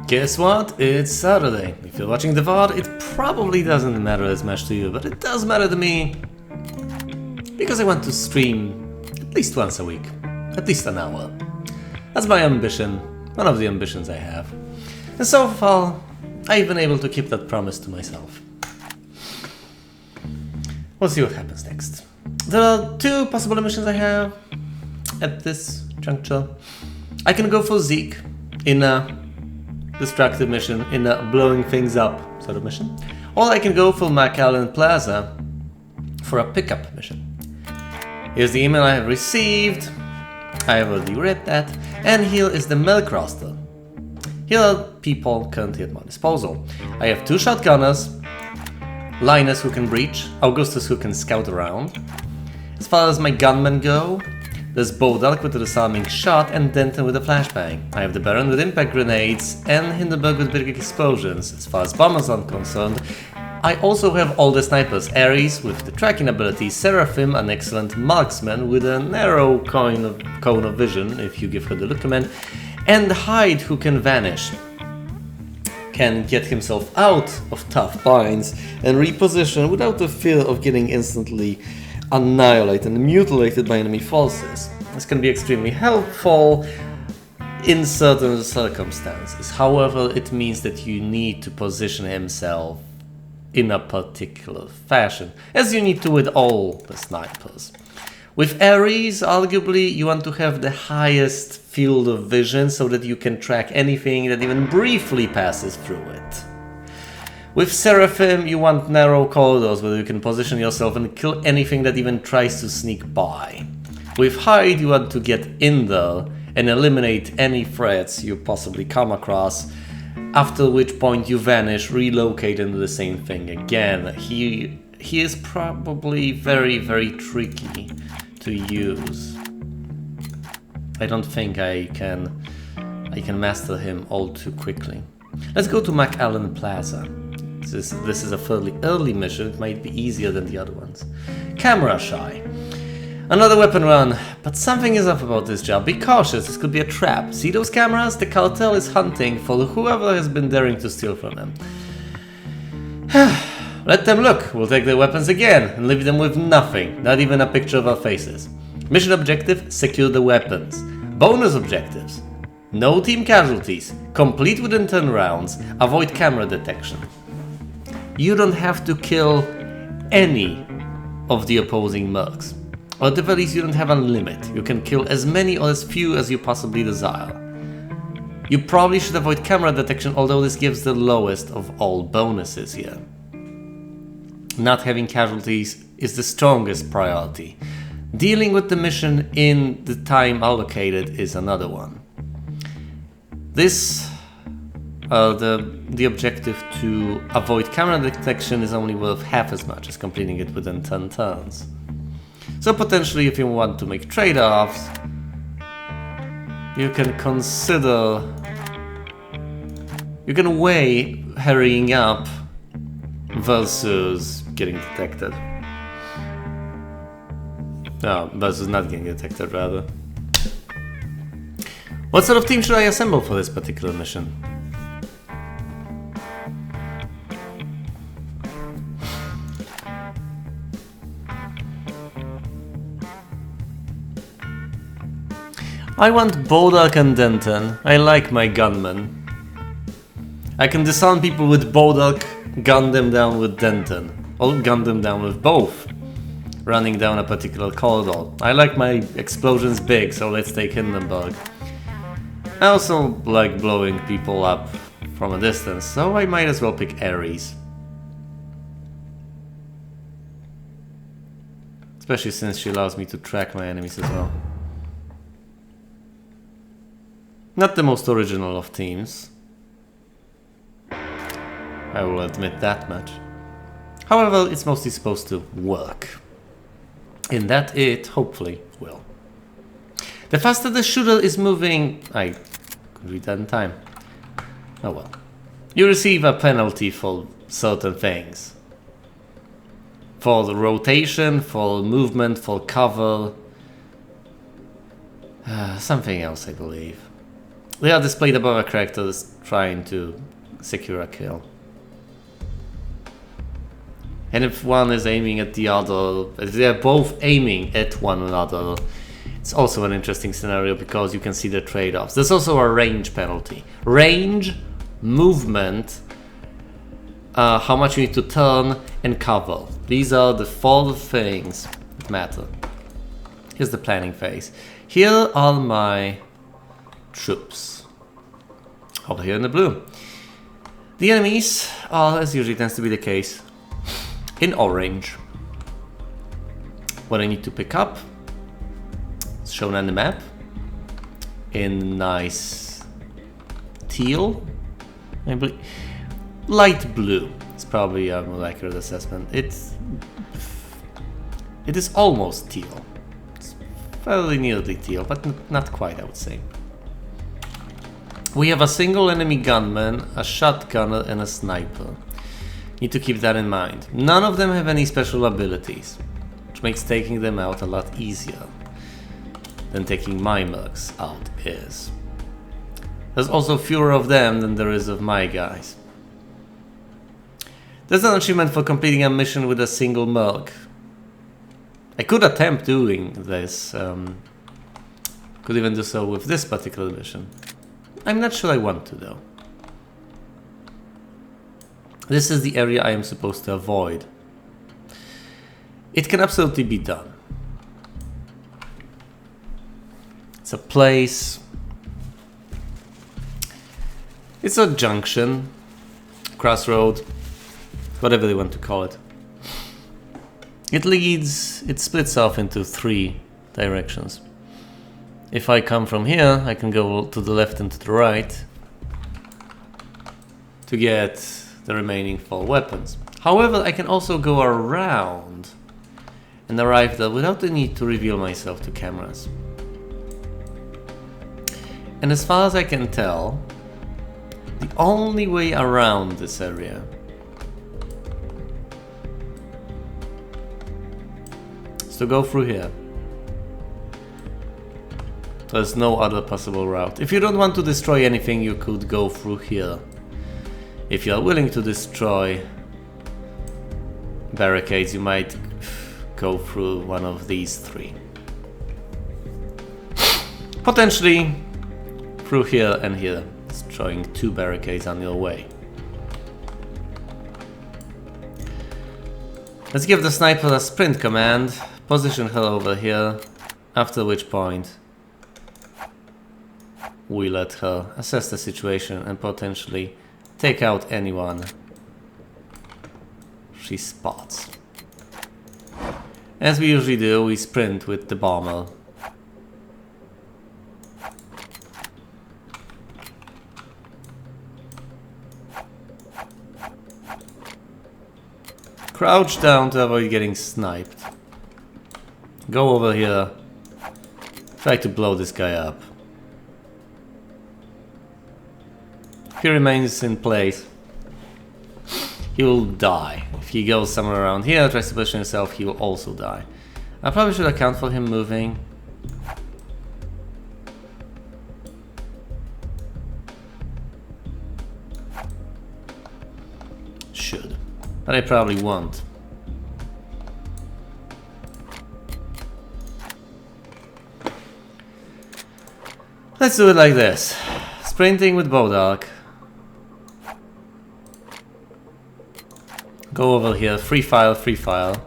Guess what? It's Saturday. If you're watching the VOD, it probably doesn't matter as much to you, but it does matter to me. Because I want to stream at least once a week. At least an hour. That's my ambition. One of the ambitions I have. And so far, I've been able to keep that promise to myself. We'll see what happens next. There are two possible missions I have at this juncture. I can go for Zeke in a destructive mission, in a blowing things up sort of mission. Or I can go for McAllen Plaza for a pickup mission. Here's the email I have received. I have already read that. And here is the milk roster. Here are people currently at my disposal. I have 2 shotgunners, Linus who can breach, Augustus who can scout around. As far as my gunmen go, there's Bodalk with a disarming shot and Denton with a flashbang. I have the Baron with impact grenades and Hindenburg with big explosions. As far as bombers are concerned, I also have all the snipers. Ares with the tracking ability, Seraphim, an excellent marksman with a narrow cone of vision if you give her the look command, and Hyde who can vanish. Can get himself out of tough binds and reposition without the fear of getting instantly annihilated and mutilated by enemy forces. This can be extremely helpful in certain circumstances. However, it means that you need to position himself in a particular fashion, as you need to with all the snipers. With Ares, arguably, you want to have the highest field of vision so that you can track anything that even briefly passes through it. With Seraphim, you want narrow corridors where you can position yourself and kill anything that even tries to sneak by. With Hyde, you want to get in there and eliminate any threats you possibly come across, after which point you vanish, relocate and do the same thing again. He is probably very, very tricky to use. I don't think I can master him all too quickly. Let's go to McAllen Plaza. This is a fairly early mission, it might be easier than the other ones. Camera shy. Another weapon run, but something is up about this job. Be cautious, this could be a trap. See those cameras? The cartel is hunting for whoever has been daring to steal from them. Let them look, we'll take their weapons again and leave them with nothing, not even a picture of our faces. Mission objective, secure the weapons. Bonus objectives, no team casualties, complete within 10 rounds, avoid camera detection. You don't have to kill any of the opposing mercs. Or at the very least, you don't have a limit. You can kill as many or as few as you possibly desire. You probably should avoid camera detection, although this gives the lowest of all bonuses here. Not having casualties is the strongest priority. Dealing with the mission in the time allocated is another one. This the objective to avoid camera detection is only worth half as much as completing it within 10 turns. So potentially if you want to make trade-offs, you can consider, you can weigh hurrying up versus getting detected. No, versus not getting detected rather. What sort of team should I assemble for this particular mission? I want Bodalk and Denton. I like my gunmen. I can disarm people with Bodalk, gun them down with Denton, or gun them down with both, running down a particular corridor. I like my explosions big, so let's take Hindenburg. I also like blowing people up from a distance, so I might as well pick Ares. Especially since she allows me to track my enemies as well. Not the most original of teams. I will admit that much. However, it's mostly supposed to work. In that it, hopefully, will. The faster the shooter is moving... I could read that in time. Oh well. You receive a penalty for certain things. For the rotation, for movement, for cover. Something else, I believe. They are displayed above our characters trying to secure a kill. And if one is aiming at the other, if they are both aiming at one another, it's also an interesting scenario because you can see the trade-offs. There's also a range penalty. Range, movement, how much you need to turn, and cover. These are the 4 things that matter. Here's the planning phase. Here are my troops. Over here in the blue. The enemies are, as usually tends to be the case, in orange. What I need to pick up is shown on the map in nice teal, maybe light blue. It's probably a more accurate assessment. It is almost teal. It's fairly nearly teal, but not quite, I would say. We have a single enemy gunman, a shotgunner, and a sniper. Need to keep that in mind. None of them have any special abilities, which makes taking them out a lot easier than taking my mercs out is. There's also fewer of them than there is of my guys. There's an achievement for completing a mission with a single merc. I could attempt doing this. Could even do so with this particular mission. I'm not sure I want to though. This is the area I am supposed to avoid. It can absolutely be done. It's a place. It's a junction, crossroad, whatever they want to call it. It splits off into 3 directions. If I come from here, I can go to the left and to the right to get the remaining 4 weapons. However, I can also go around and arrive there without the need to reveal myself to cameras. And as far as I can tell, the only way around this area is to go through here. There's no other possible route. If you don't want to destroy anything, you could go through here. If you are willing to destroy barricades, you might go through one of these 3. Potentially through here and here, destroying 2 barricades on your way. Let's give the sniper a sprint command, position her over here, after which point we let her assess the situation and potentially take out anyone she spots. As we usually do, we sprint with the bomber. Crouch down to avoid getting sniped. Go over here. Try to blow this guy up. If he remains in place, he will die. If he goes somewhere around here, tries to position himself, he will also die. I probably should account for him moving. Should. But I probably won't. Let's do it like this. Sprinting with Bodark. Go over here, free file, free file.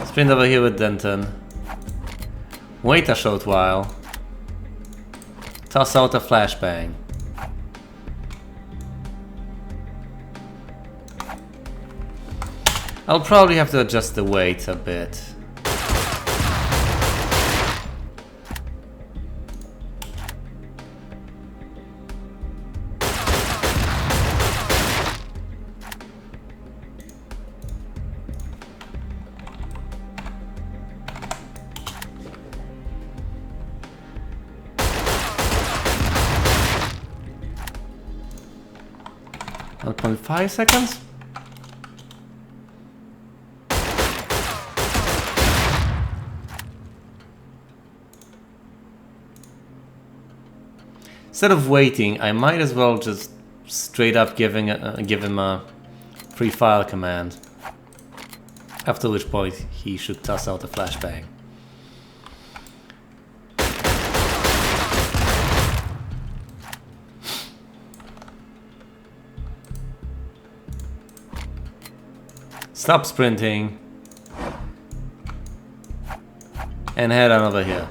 Sprint over here with Denton. Wait a short while. Toss out a flashbang. I'll probably have to adjust the weight a bit. About 0.5 seconds? Instead of waiting, I might as well just straight up give him a free file command. After which point he should toss out a flashbang. Stop sprinting and head on over here.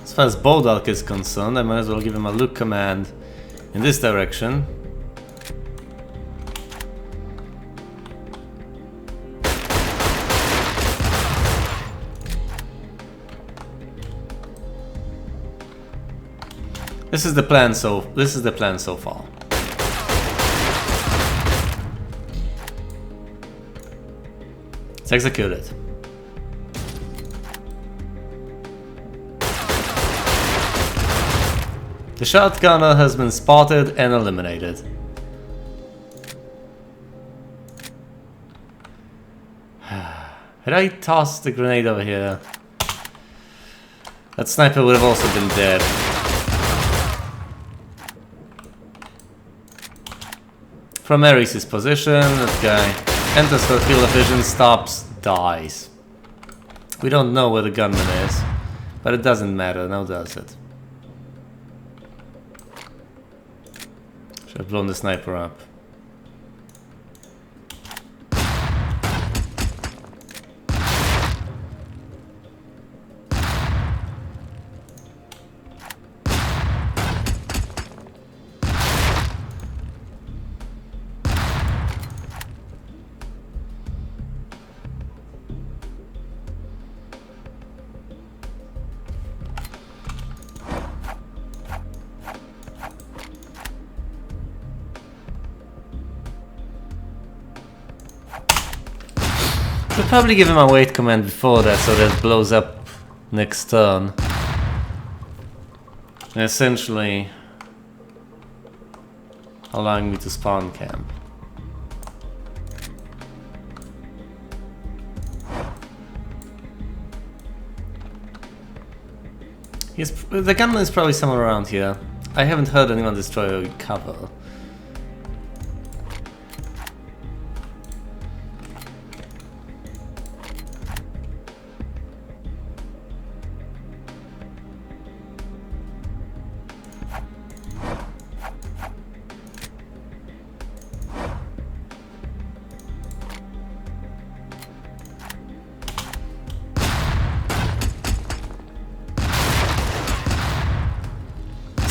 As far as Bodalk is concerned, I might as well give him a look command in this direction. This is the plan so far. Let's execute it. The shotgunner has been spotted and eliminated. Had I tossed the grenade over here, that sniper would have also been dead. From Ares' position, that guy enters her field of vision, stops, dies. We don't know where the gunman is, but it doesn't matter, now does it? Should have blown the sniper up. Should probably give him a wait command before that so that it blows up next turn. And essentially allowing me to spawn camp. The gunman is probably somewhere around here. I haven't heard anyone destroy cover.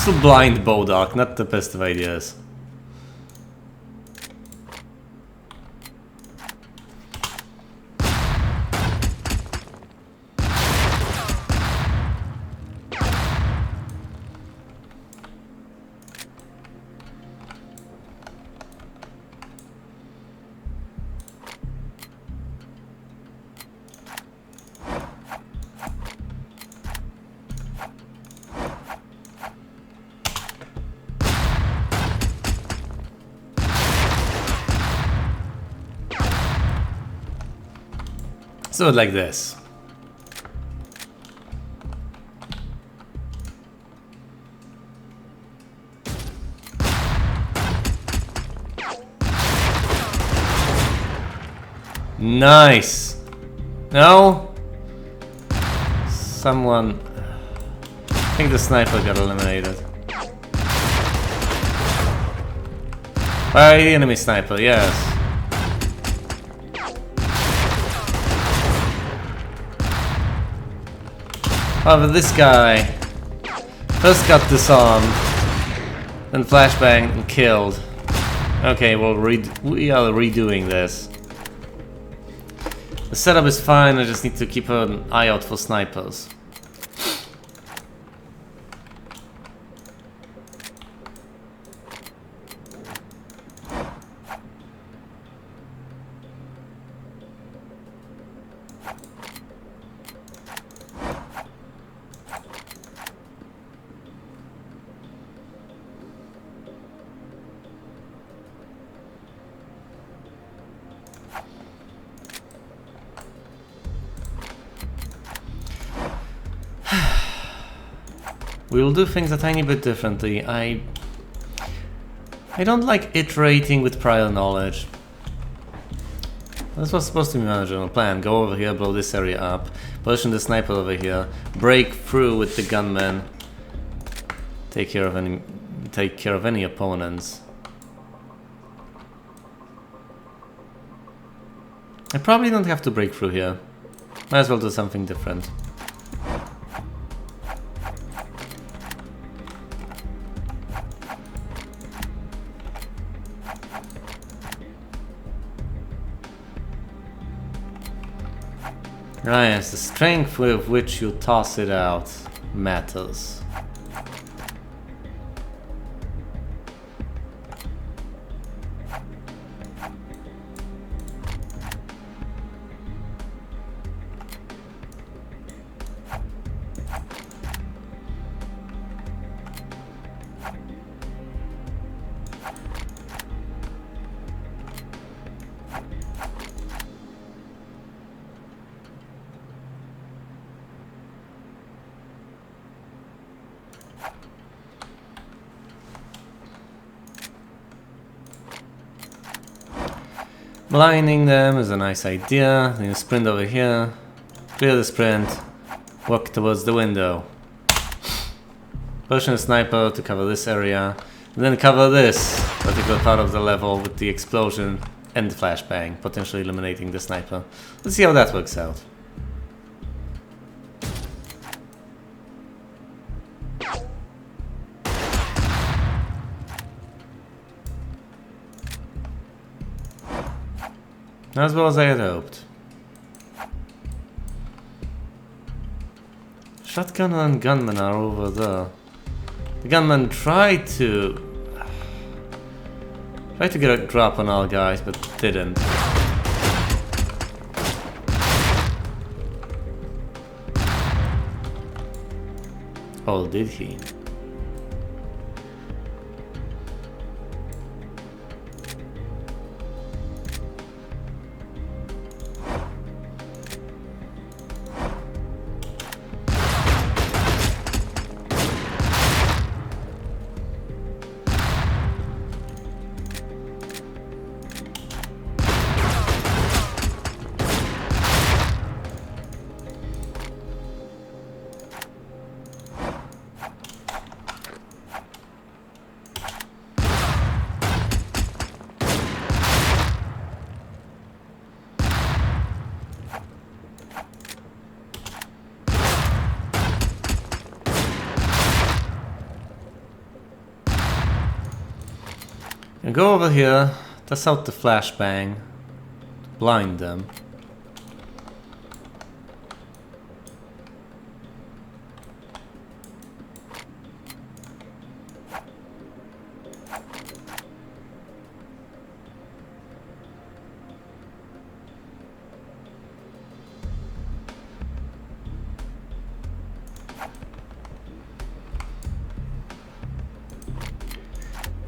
So blind Bodalk, not the best of ideas. So like this. Nice. No? Someone... I think the sniper got eliminated. By the enemy sniper, yes. However, this guy first got disarmed, then flashbanged and killed. Okay, well, we are redoing this. The setup is fine, I just need to keep an eye out for snipers. We will do things a tiny bit differently. I don't like iterating with prior knowledge. This was supposed to be my original plan. Go over here, blow this area up, position the sniper over here, break through with the gunman, take care of any opponents. I probably don't have to break through here. Might as well do something different. Ah yes, the strength with which you toss it out matters. Blinding them is a nice idea. Then you sprint over here, clear the sprint, walk towards the window. Position a sniper to cover this area, and then cover this particular part of the level with the explosion and the flashbang, potentially eliminating the sniper. Let's see how that works out. Not as well as I had hoped. Shotgun and gunman are over there. The gunman tried to get a drop on our guys, but didn't. Oh, did he? And go over here, test out the flashbang, blind them.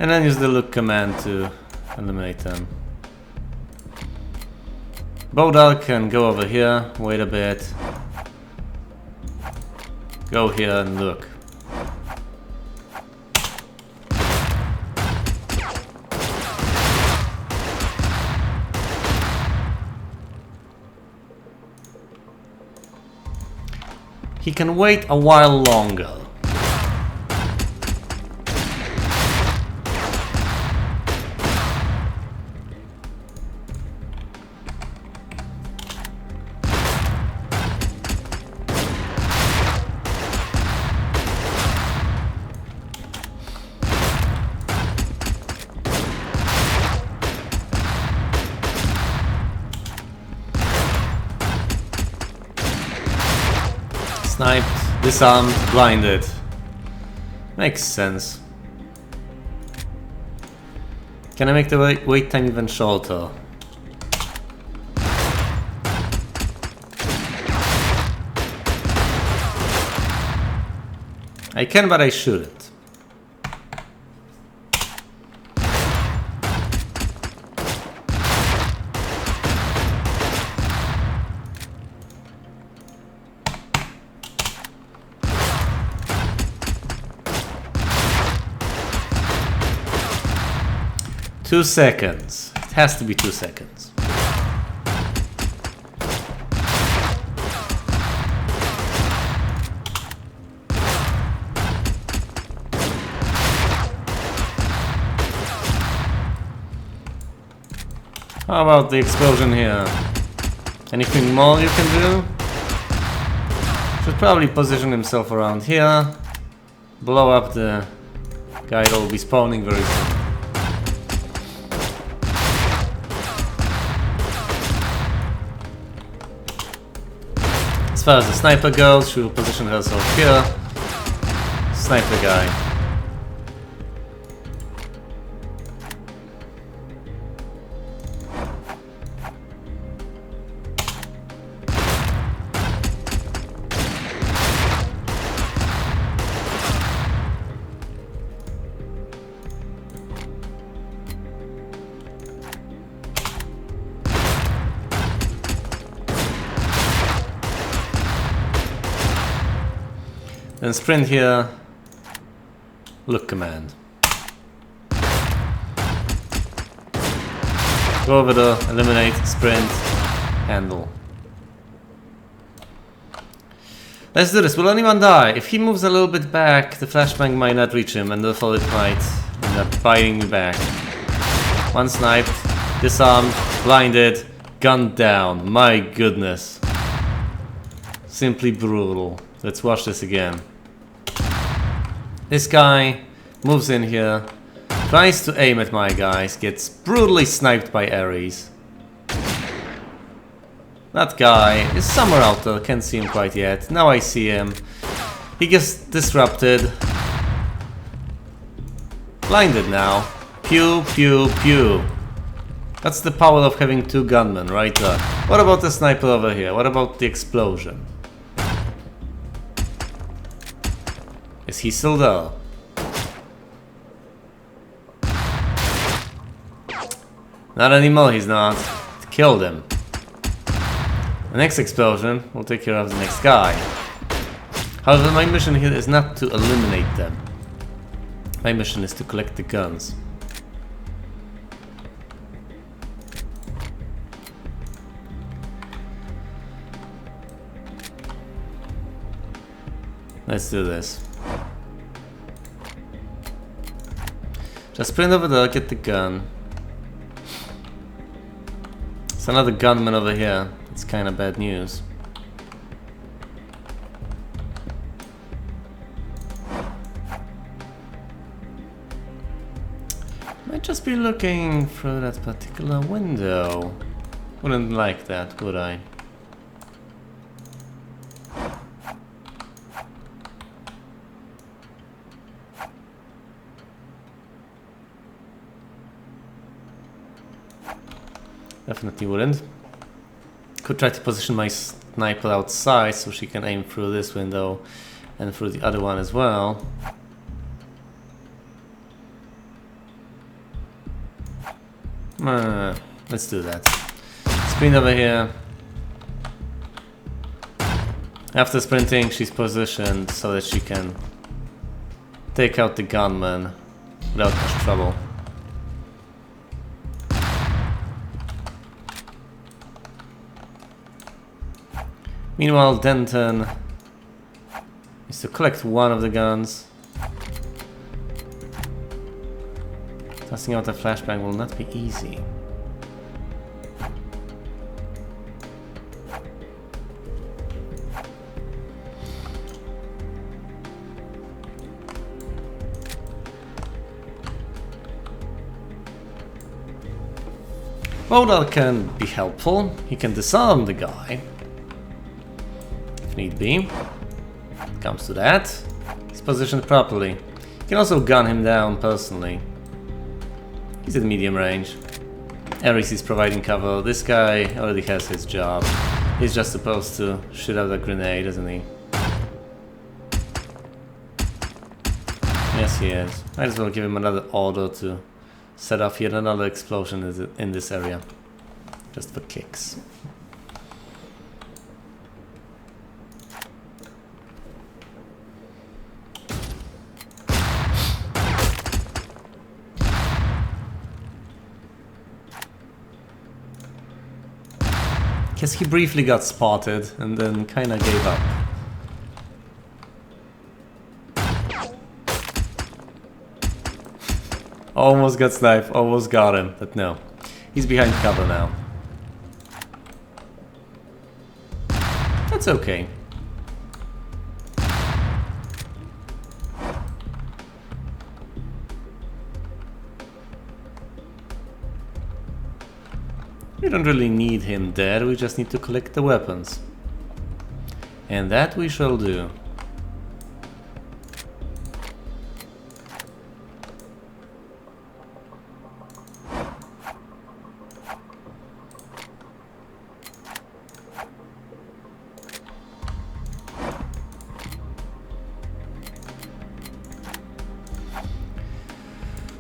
And then use the look command to eliminate them. Bodal can go over here, wait a bit. Go here and look. He can wait a while longer. Sniped, disarmed, blinded. Makes sense. Can I make the wait time even shorter? I can, but I shouldn't. 2 seconds. It has to be 2 seconds. How about the explosion here? Anything more you can do? Should probably position himself around here. Blow up the guy that will be spawning very soon. As far as the sniper goes, she will position herself here. Snipe the guy. Then sprint here, look command. Go over the eliminate, sprint, handle. Let's do this. Will anyone die? If he moves a little bit back, the flashbang might not reach him, and therefore it might end up biting me back. One sniped, disarmed, blinded, gunned down. My goodness. Simply brutal. Let's watch this again. This guy moves in here, tries to aim at my guys, gets brutally sniped by Ares. That guy is somewhere out there, can't see him quite yet. Now I see him. He gets disrupted. Blinded now. Pew, pew, pew. That's the power of having 2 gunmen right there. What about the sniper over here? What about the explosion? Is he still there? Not anymore, he's not. It killed him. The next explosion will take care of the next guy. However, my mission here is not to eliminate them. My mission is to collect the guns. Let's do this. Just sprint over there, get the gun. There's another gunman over here. It's kind of bad news. Might just be looking through that particular window. Wouldn't like that, would I? Definitely wouldn't. Could try to position my sniper outside so she can aim through this window and through the other one as well. Let's do that. Sprint over here. After sprinting, she's positioned so that she can take out the gunman without much trouble. Meanwhile, Denton is to collect one of the guns. Testing out a flashbang will not be easy. Rodal can be helpful. He can disarm the guy. Need be. Comes to that. He's positioned properly. You can also gun him down personally. He's at medium range. Ares is providing cover. This guy already has his job. He's just supposed to shoot out a grenade, isn't he? Yes, he is. Might as well give him another order to set off yet another explosion in this area. Just for kicks. Guess he briefly got spotted and then kinda gave up. Almost got sniped, almost got him, but no. He's behind cover now. That's okay. We don't really need him there, we just need to collect the weapons. And that we shall do.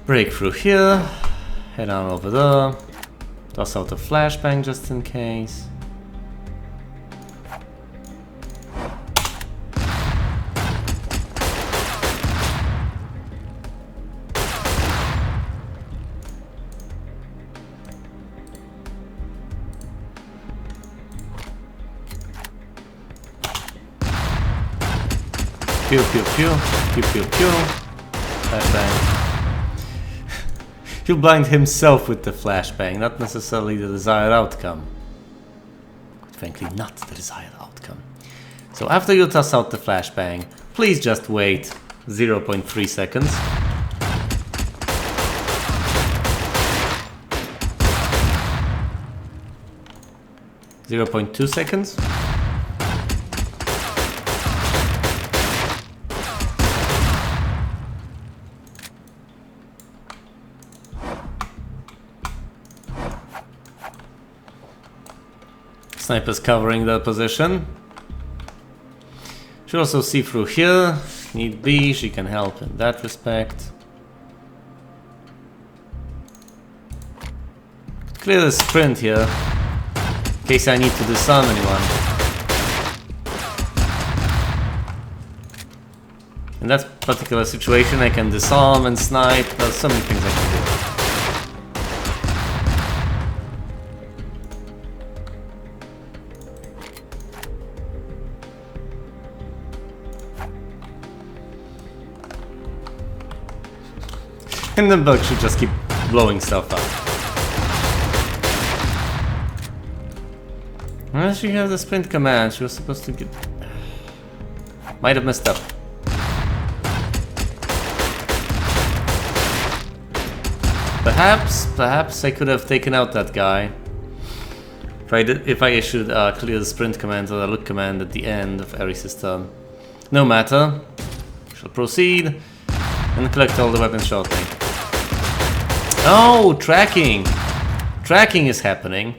Break through here, head on over there, toss out a flashbang just in case. Pew pew pew, pew pew pew, flashbang. He'll blind himself with the flashbang, not necessarily the desired outcome. Quite frankly, not the desired outcome. So after you toss out the flashbang, please just wait 0.3 seconds. .2 seconds. Sniper's covering the position. Should also see through here. Need be, she can help in that respect. Clear the sprint here, in case I need to disarm anyone. In that particular situation I can disarm and snipe, there's so many things I can do. And then Bug should just keep blowing stuff up. Well, she has the sprint command, she was supposed to get... Might have messed up. Perhaps I could have taken out that guy. If I issued clear the sprint command or the look command at the end of every system. No matter. We shall proceed and collect all the weapons shortly. Oh, tracking! Tracking is happening.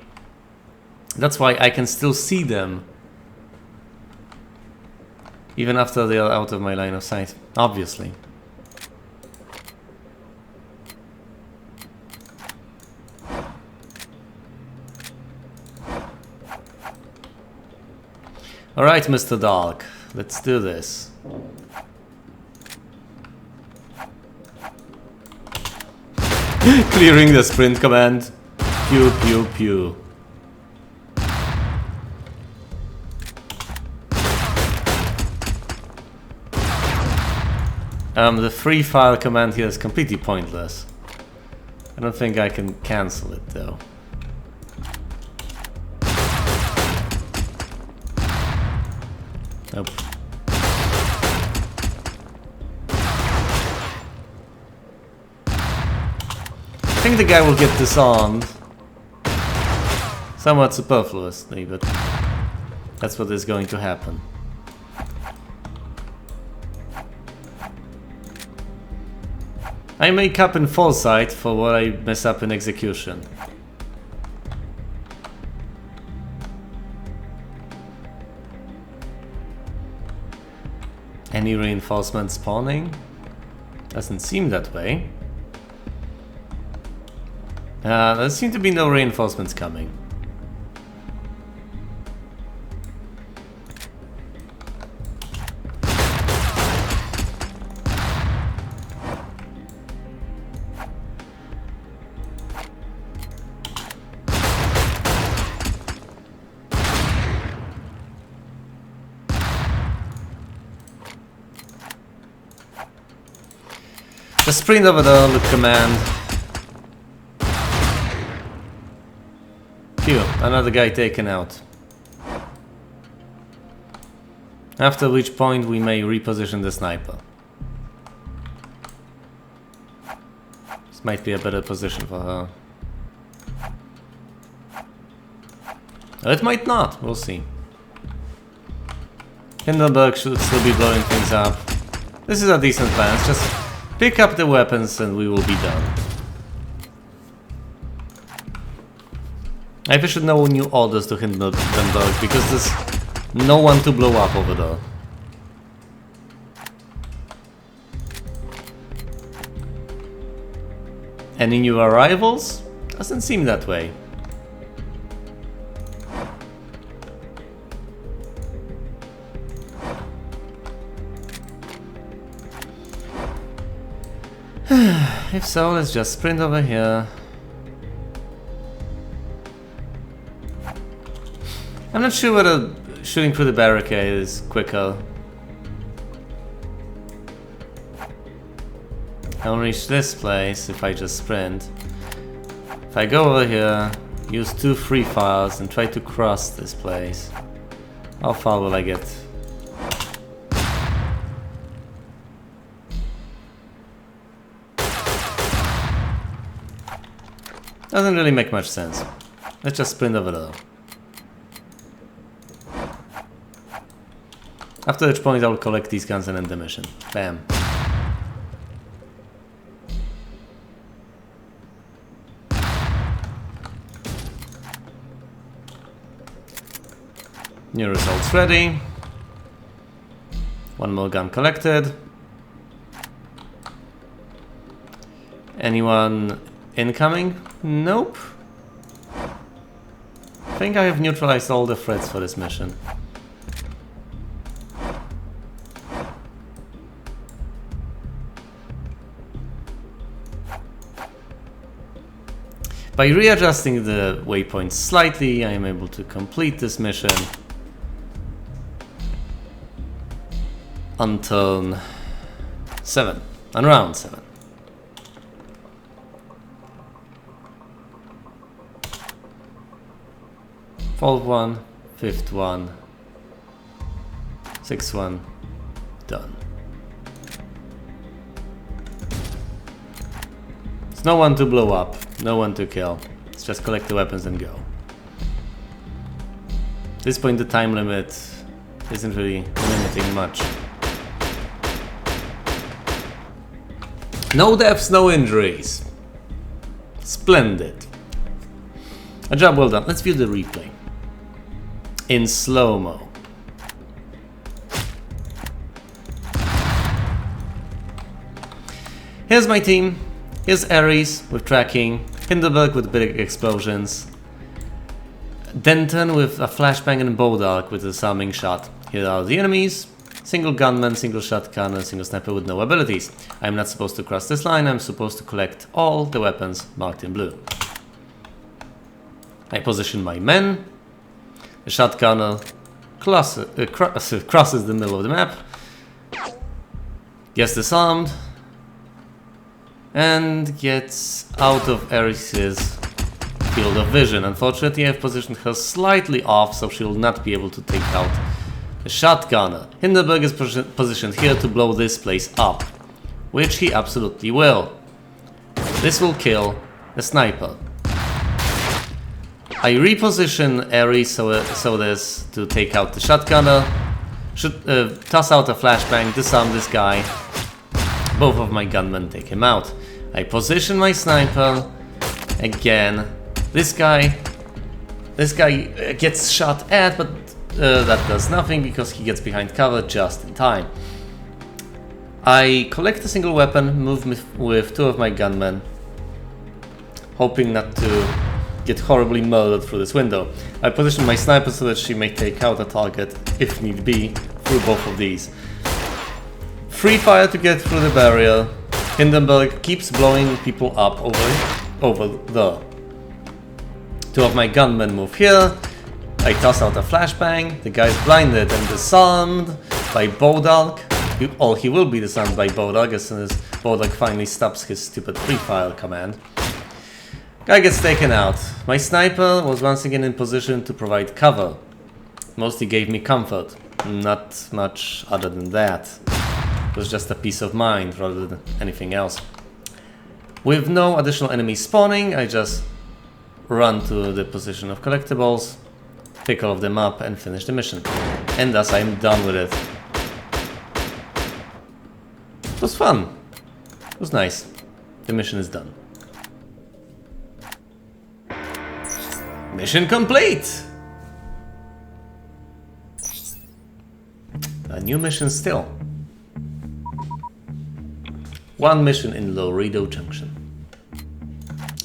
That's why I can still see them. Even after they are out of my line of sight, obviously. Alright, Mr. Dark, let's do this. Clearing the sprint command. Pew pew pew. The free file command here is completely pointless. I don't think I can cancel it though. Nope. I think the guy will get disarmed. Somewhat superfluously, but that's what is going to happen. I make up in foresight for what I mess up in execution. Any reinforcement spawning? Doesn't seem that way. There seem to be no reinforcements coming. Just sprint over there with command. Phew, another guy taken out. After which point we may reposition the sniper. This might be a better position for her. Or it might not, we'll see. Hindenburg should still be blowing things up. This is a decent plan, just pick up the weapons and we will be done. I issued no new orders to Hindenburg because there's no one to blow up over there. Any new arrivals? Doesn't seem that way. If so, let's just sprint over here. I'm not sure whether shooting through the barricade is quicker. I'll reach this place if I just sprint. If I go over here, use 2 free fires and try to cross this place, how far will I get? Doesn't really make much sense. Let's just sprint over there. After which point I will collect these guns and end the mission. Bam. New results ready. 1 more gun collected. Anyone incoming? Nope. I think I have neutralized all the threats for this mission. By readjusting the waypoints slightly, I am able to complete this mission on turn 7, on round 7. Fourth one, fifth one, sixth one, done. There's no one to blow up, no one to kill. Let's just collect the weapons and go. At this point the time limit isn't really limiting much. No deaths, no injuries. Splendid. A job well done. Let's view the replay. In slow-mo. Here's my team. Here's Ares with tracking, Hindenburg with big explosions, Denton with a flashbang and Bodark with a disarming shot. Here are the enemies. Single gunman, single shotgun, and single sniper with no abilities. I'm not supposed to cross this line, I'm supposed to collect all the weapons marked in blue. I position my men. The shotgunner crosses the middle of the map, gets disarmed, and gets out of Ares' field of vision. Unfortunately, I've positioned her slightly off, so she will not be able to take out the shotgunner. Hindenburg is positioned here to blow this place up, which he absolutely will. This will kill the sniper. I reposition Ares so as to take out the shotgunner, toss out a flashbang, disarm this guy. Both of my gunmen take him out. I position my sniper again. This guy gets shot at, but that does nothing because he gets behind cover just in time. I collect a single weapon, move with 2 of my gunmen, hoping not to get horribly murdered through this window. I position my sniper so that she may take out a target, if need be, through both of these. Free fire to get through the barrier. Hindenburg keeps blowing people up over there. 2 of my gunmen move here. I toss out a flashbang. The guy's blinded and disarmed by Bodark. he will be disarmed by Bodog as soon as Bodog finally stops his stupid free file command. Guy gets taken out. My sniper was once again in position to provide cover. Mostly gave me comfort. Not much other than that. It was just a peace of mind rather than anything else. With no additional enemies spawning, I just run to the position of collectibles, pick all of them up and finish the mission. And thus I'm done with it. It was fun. It was nice. The mission is done. Mission complete! A new mission still. One mission in Laredo Junction.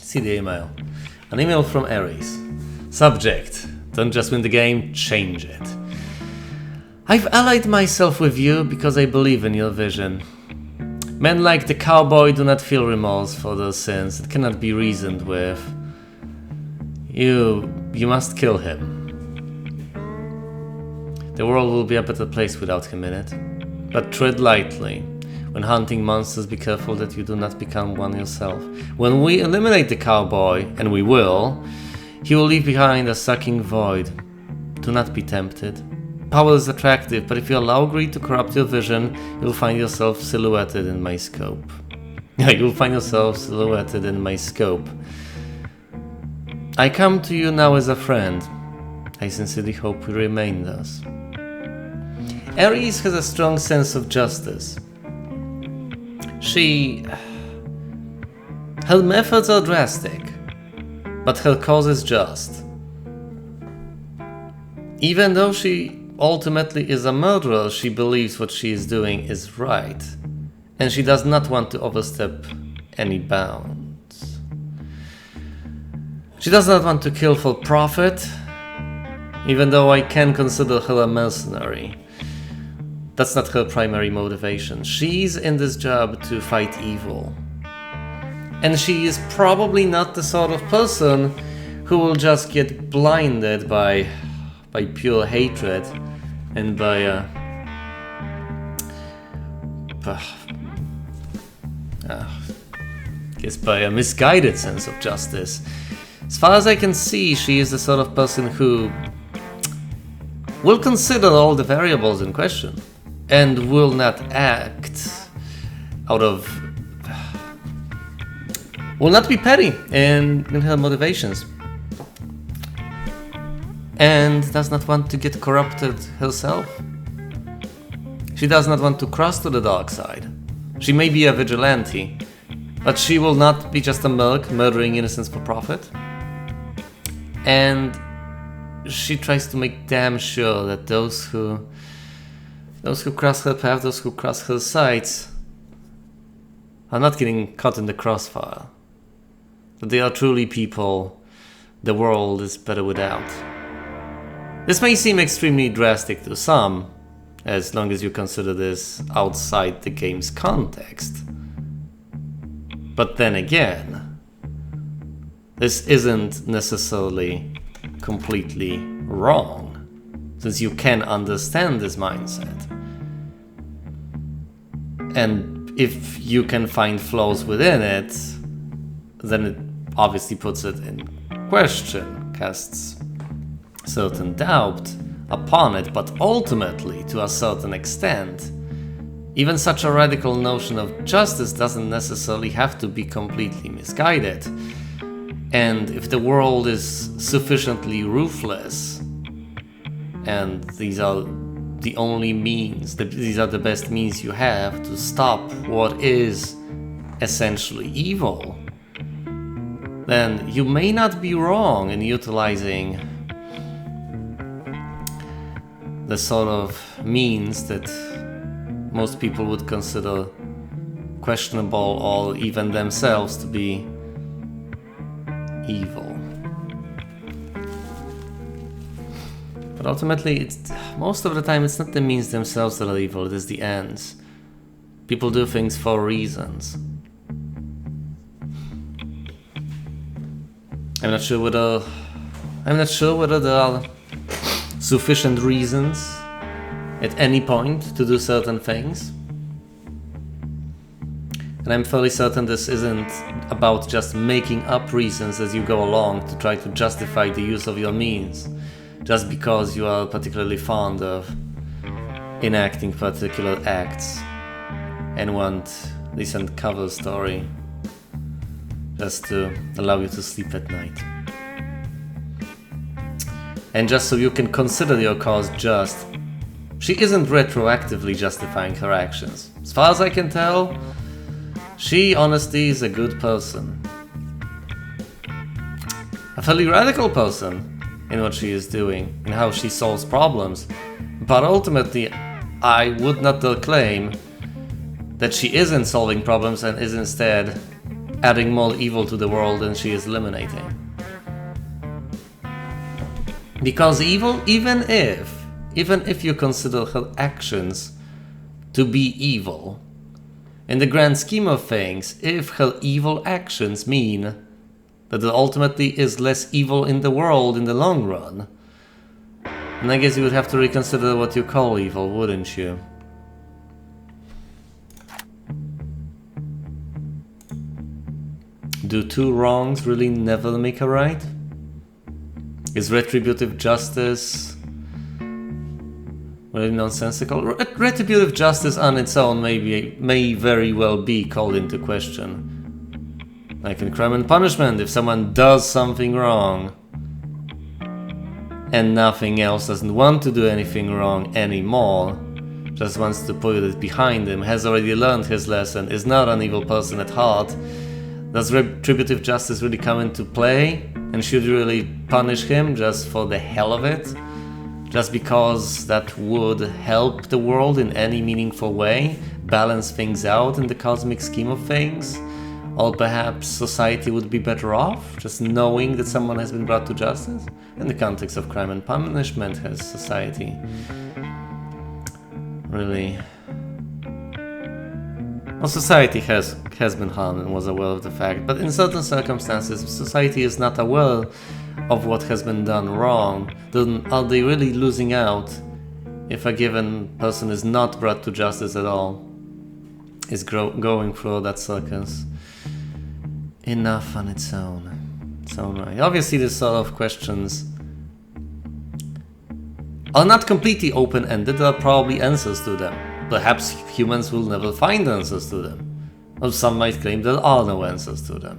See the email. An email from Ares. Subject: don't just win the game, change it. I've allied myself with you because I believe in your vision. Men like the cowboy do not feel remorse for their sins. It cannot be reasoned with. You must kill him. The world will be a better place without him in it. But tread lightly. When hunting monsters, be careful that you do not become one yourself. When we eliminate the cowboy, and we will, he will leave behind a sucking void. Do not be tempted. Power is attractive, but if you allow greed to corrupt your vision, you'll find yourself silhouetted in my scope. You'll find yourself silhouetted in my scope. I come to you now as a friend. I sincerely hope we remain thus. Ares has a strong sense of justice. Her methods are drastic, but her cause is just. Even though she ultimately is a murderer, she believes what she is doing is right, and she does not want to overstep any bounds. She does not want to kill for profit, even though I can consider her a mercenary. That's not her primary motivation. She's in this job to fight evil. And she is probably not the sort of person who will just get blinded by pure hatred and by a misguided sense of justice. As far as I can see, she is the sort of person who will consider all the variables in question and will not act will not be petty in her motivations, and does not want to get corrupted herself. She does not want to cross to the dark side. She may be a vigilante, but she will not be just a merc murdering innocents for profit. And she tries to make damn sure that those who cross her path, those who cross her sights, are not getting caught in the crossfire. That they are truly people the world is better without. This may seem extremely drastic to some, as long as you consider this outside the game's context. But then again, this isn't necessarily completely wrong, since you can understand this mindset. And if you can find flaws within it, then it obviously puts it in question, casts certain doubt upon it, but ultimately, to a certain extent, even such a radical notion of justice doesn't necessarily have to be completely misguided. And if the world is sufficiently ruthless, and these are the only means, these are the best means you have to stop what is essentially evil, then you may not be wrong in utilizing the sort of means that most people would consider questionable or even themselves to be evil. But ultimately, most of the time it's not the means themselves that are evil, it is the ends. People do things for reasons. I'm not sure whether there are sufficient reasons at any point to do certain things. And I'm fairly certain this isn't about just making up reasons as you go along to try to justify the use of your means, just because you are particularly fond of enacting particular acts and want a decent cover story just to allow you to sleep at night. And just so you can consider your cause just, she isn't retroactively justifying her actions. As far as I can tell, she honestly is a good person. A fairly radical person in what she is doing, in how she solves problems. But ultimately, I would not claim that she isn't solving problems and is instead adding more evil to the world than she is eliminating. Because evil, even if you consider her actions to be evil, in the grand scheme of things, if her evil actions mean that there ultimately is less evil in the world in the long run, then I guess you would have to reconsider what you call evil, wouldn't you? Do two wrongs really never make a right? Is retributive justice really nonsensical? Retributive justice on its own may very well be called into question. Like in Crime and Punishment, if someone does something wrong and nothing else, doesn't want to do anything wrong anymore, just wants to put it behind him, has already learned his lesson, is not an evil person at heart, does retributive justice really come into play? And should you really punish him just for the hell of it? Just because that would help the world in any meaningful way? Balance things out in the cosmic scheme of things? Or perhaps society would be better off just knowing that someone has been brought to justice? In the context of Crime and Punishment, has society really... Well, society has been harmed and was aware of the fact, but in certain circumstances, society is not aware of what has been done wrong. Then are they really losing out if a given person is not brought to justice at all? Is going through that circus enough on its own right? Obviously, these sort of questions are not completely open-ended. There are probably answers to them. Perhaps humans will never find answers to them. Or some might claim there are no answers to them.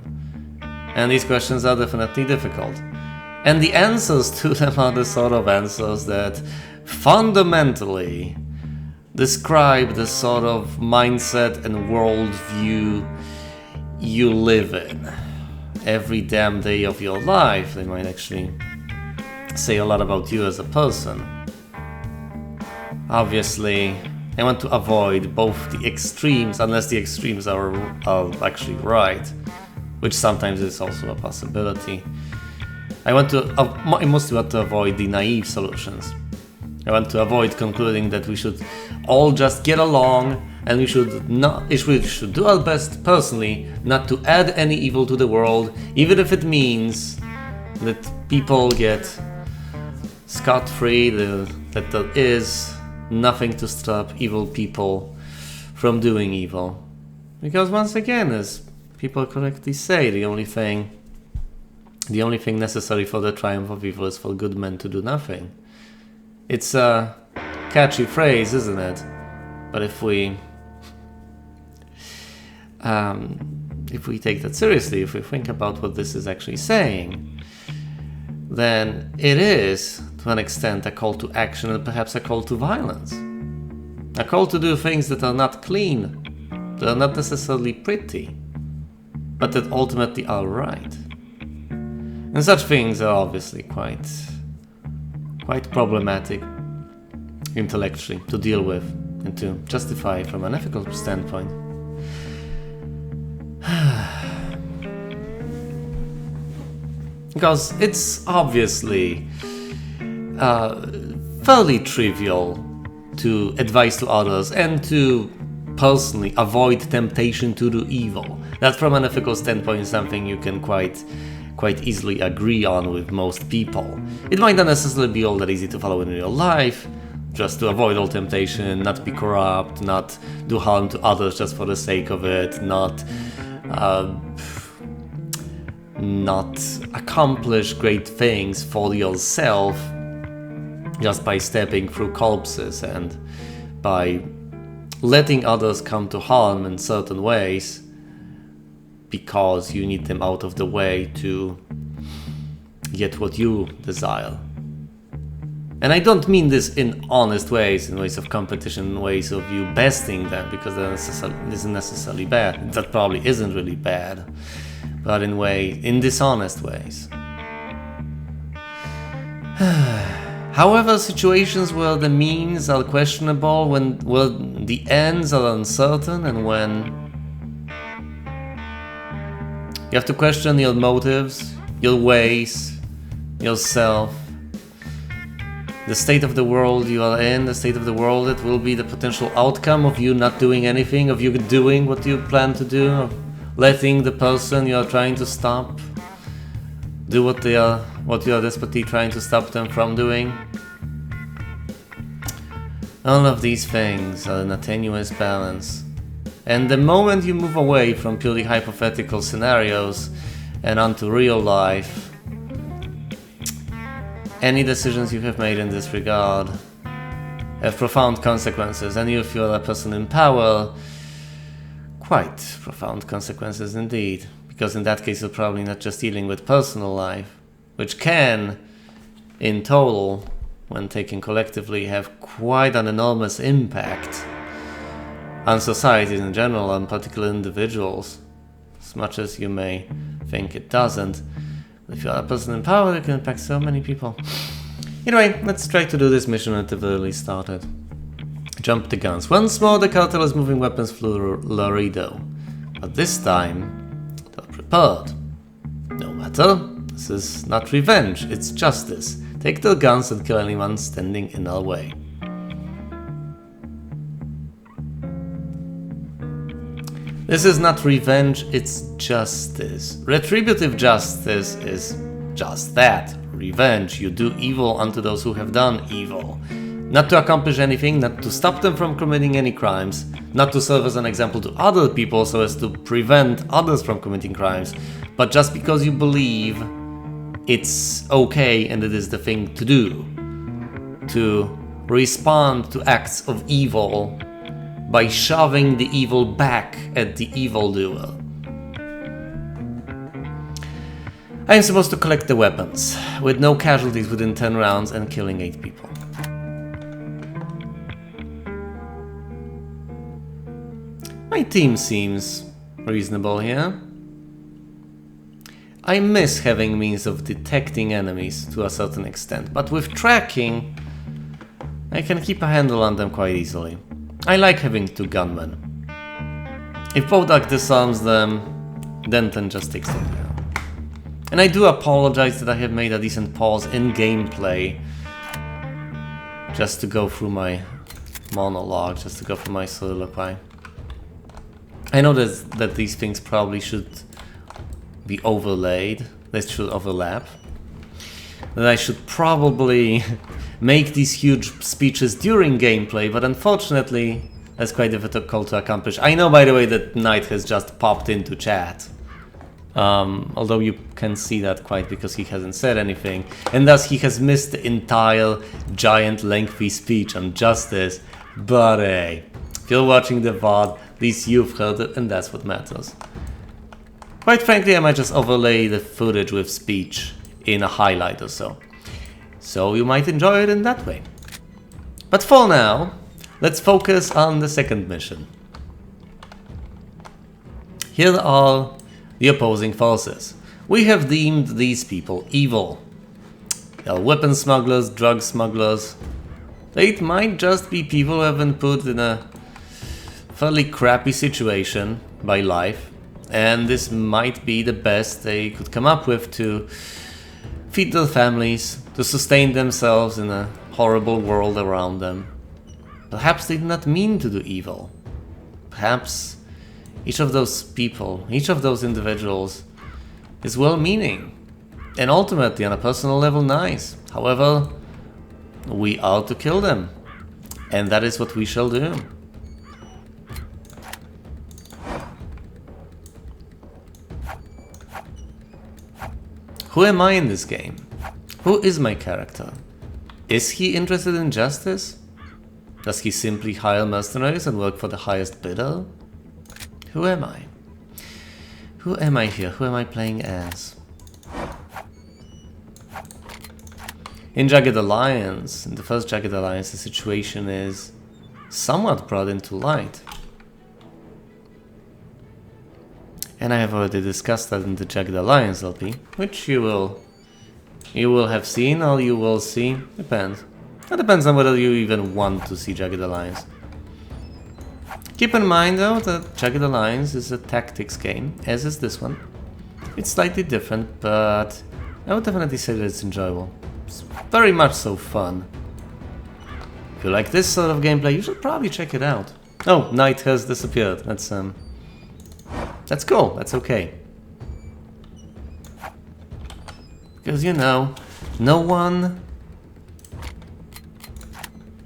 And these questions are definitely difficult. And the answers to them are the sort of answers that fundamentally describe the sort of mindset and worldview you live in. Every damn day of your life. They might actually say a lot about you as a person. Obviously, I want to avoid both the extremes, unless the extremes are actually right, which sometimes is also a possibility. I mostly want to avoid the naive solutions. I want to avoid concluding that we should all just get along and we should do our best personally not to add any evil to the world, even if it means that people get scot-free, that there is nothing to stop evil people from doing evil. Because once again, as people correctly say, the only thing necessary for the triumph of evil is for good men to do nothing. It's a catchy phrase, isn't it? But if we take that seriously, if we think about what this is actually saying, then it is, to an extent, a call to action and perhaps a call to violence. A call to do things that are not clean, that are not necessarily pretty, but that ultimately are right. And such things are obviously quite problematic intellectually to deal with and to justify from an ethical standpoint. Because it's obviously fairly trivial to advise to others and to personally avoid temptation to do evil. That from an ethical standpoint is something you can quite easily agree on with most people. It might not necessarily be all that easy to follow in real life, just to avoid all temptation, not be corrupt, not do harm to others just for the sake of it, not accomplish great things for yourself just by stepping through corpses and by letting others come to harm in certain ways because you need them out of the way to get what you desire. And I don't mean this in honest ways, in ways of competition, in ways of you besting them, because that isn't necessarily bad. That probably isn't really bad, but in dishonest ways. However, situations where the means are questionable, when the ends are uncertain, and when you have to question your motives, your ways, yourself, the state of the world you are in, the state of the world that will be the potential outcome of you not doing anything, of you doing what you plan to do, of letting the person you are trying to stop do what you are desperately trying to stop them from doing. All of these things are in a tenuous balance. And the moment you move away from purely hypothetical scenarios and onto real life, any decisions you have made in this regard have profound consequences, and if you are a person in power, quite profound consequences indeed. Because in that case, you're probably not just dealing with personal life, which can, in total, when taken collectively, have quite an enormous impact on societies in general, on particular individuals, as much as you may think it doesn't. If you are a person in power, it can impact so many people. Anyway, let's try to do this mission at the very least started. Jump the guns. Once more, the cartel is moving weapons through Laredo. But this time, they're prepared. No matter, this is not revenge, it's justice. Take their guns and kill anyone standing in our way. This is not revenge, it's justice. Retributive justice is just that. Revenge. You do evil unto those who have done evil. Not to accomplish anything, not to stop them from committing any crimes, not to serve as an example to other people so as to prevent others from committing crimes, but just because you believe it's okay and it is the thing to do. To respond to acts of evil by shoving the evil back at the evildoer. I am supposed to collect the weapons, with no casualties within 10 rounds and killing 8 people. My team seems reasonable here. I miss having means of detecting enemies to a certain extent, but with tracking, I can keep a handle on them quite easily. I like having 2 gunmen. If Bodak disarms them, then just takes them down. And I do apologize that I have made a decent pause in gameplay just to go through my monologue, just to go through my soliloquy. I know that these things probably should be overlaid, they should overlap. That I should probably make these huge speeches during gameplay, but unfortunately that's quite difficult to accomplish. I know, by the way, that Knight has just popped into chat. Although you can see that quite because he hasn't said anything, and thus he has missed the entire giant lengthy speech on justice. But hey, if you're watching the VOD, at least you've heard it, and that's what matters. Quite frankly, I might just overlay the footage with speech in a highlight or so. So you might enjoy it in that way. But for now, let's focus on the second mission. Here are the opposing forces. We have deemed these people evil. They are weapon smugglers, drug smugglers. They might just be people who have been put in a fairly crappy situation by life, and this might be the best they could come up with to feed their families, to sustain themselves in a horrible world around them. Perhaps they did not mean to do evil. Perhaps each of those people, each of those individuals is well-meaning and ultimately on a personal level nice. However, we are to kill them And that is what we shall do. Who am I in this game? Who is my character? Is he interested in justice? Does he simply hire mercenaries and work for the highest bidder? Who am I? Who am I here? Who am I playing as? In Jagged Alliance, in the first Jagged Alliance, the situation is somewhat brought into light. And I have already discussed that in the Jagged Alliance LP, which you will have seen or you will see. Depends. That depends on whether you even want to see Jagged Alliance. Keep in mind though that Jagged Alliance is a tactics game, as is this one. It's slightly different, but I would definitely say that it's enjoyable. It's very much so fun. If you like this sort of gameplay, you should probably check it out. Oh, night has disappeared. That's cool. That's okay. Because you know, no one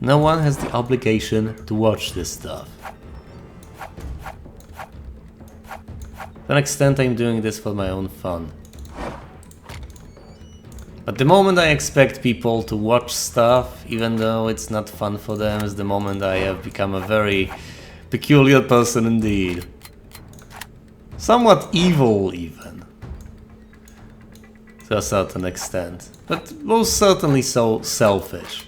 has the obligation to watch this stuff. To an extent, I'm doing this for my own fun. But the moment I expect people to watch stuff, even though it's not fun for them, is the moment I have become a very peculiar person indeed. Somewhat evil, even. To a certain extent. But most certainly so selfish.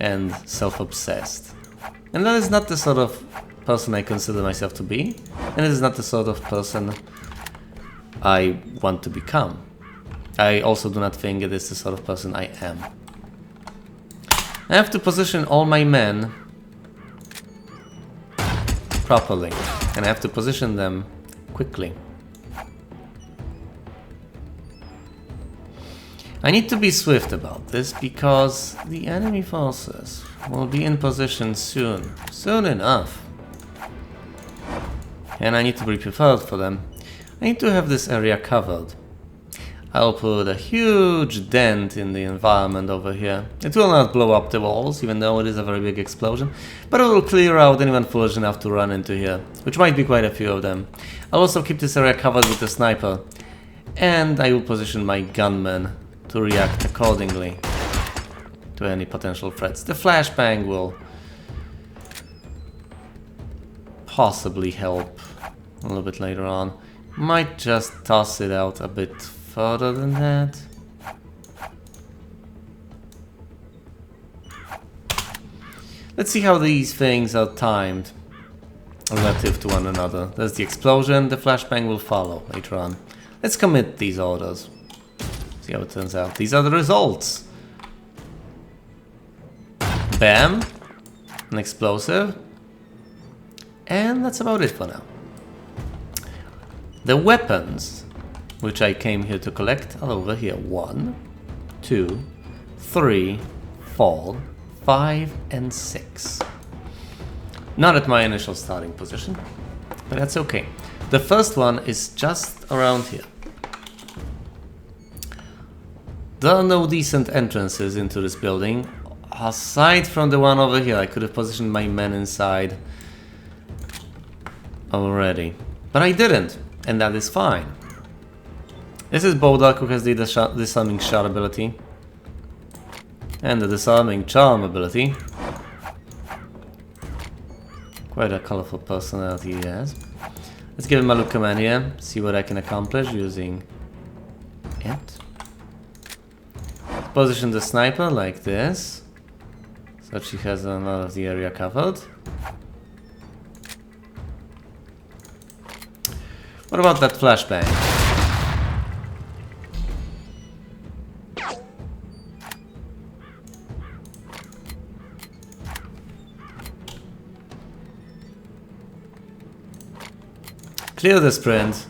And self-obsessed. And that is not the sort of person I consider myself to be. And it is not the sort of person I want to become. I also do not think it is the sort of person I am. I have to position all my men properly. And I have to position them quickly. I need to be swift about this because the enemy forces will be in position soon. Soon enough. And I need to be prepared for them. I need to have this area covered. I'll put a huge dent in the environment over here. It will not blow up the walls, even though it is a very big explosion, but it will clear out anyone foolish enough to run into here, which might be quite a few of them. I'll also keep this area covered with a sniper, and I will position my gunmen to react accordingly to any potential threats. The flashbang will possibly help a little bit later on. Might just toss it out a bit further than that. Let's see how these things are timed relative to one another. There's the explosion, the flashbang will follow later on. Let's commit these orders. See how it turns out. These are the results. Bam! An explosive. And that's about it for now. The weapons which I came here to collect are over here. 1, 2, 3, 4, 5, and 6. Not at my initial starting position, but that's okay. The first one is just around here. There are no decent entrances into this building, aside from the one over here. I could have positioned my men inside already, but I didn't, and that is fine. This is Bodak, who has the disarming shot ability and the disarming charm ability. Quite a colorful personality he has. Let's give him a look command here, see what I can accomplish using it. Position the sniper like this, so she has a lot of the area covered. What about that flashbang? Clear the sprint.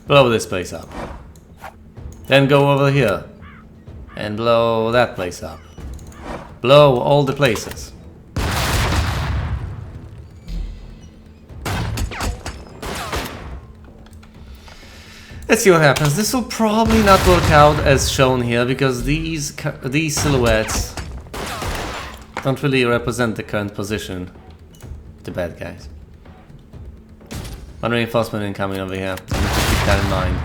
Blow this place up. Then go over here. And blow that place up. Blow all the places. Let's see what happens. This will probably not work out as shown here because these silhouettes don't really represent the current position. The bad guys. One reinforcement incoming over here. I need to keep that in mind.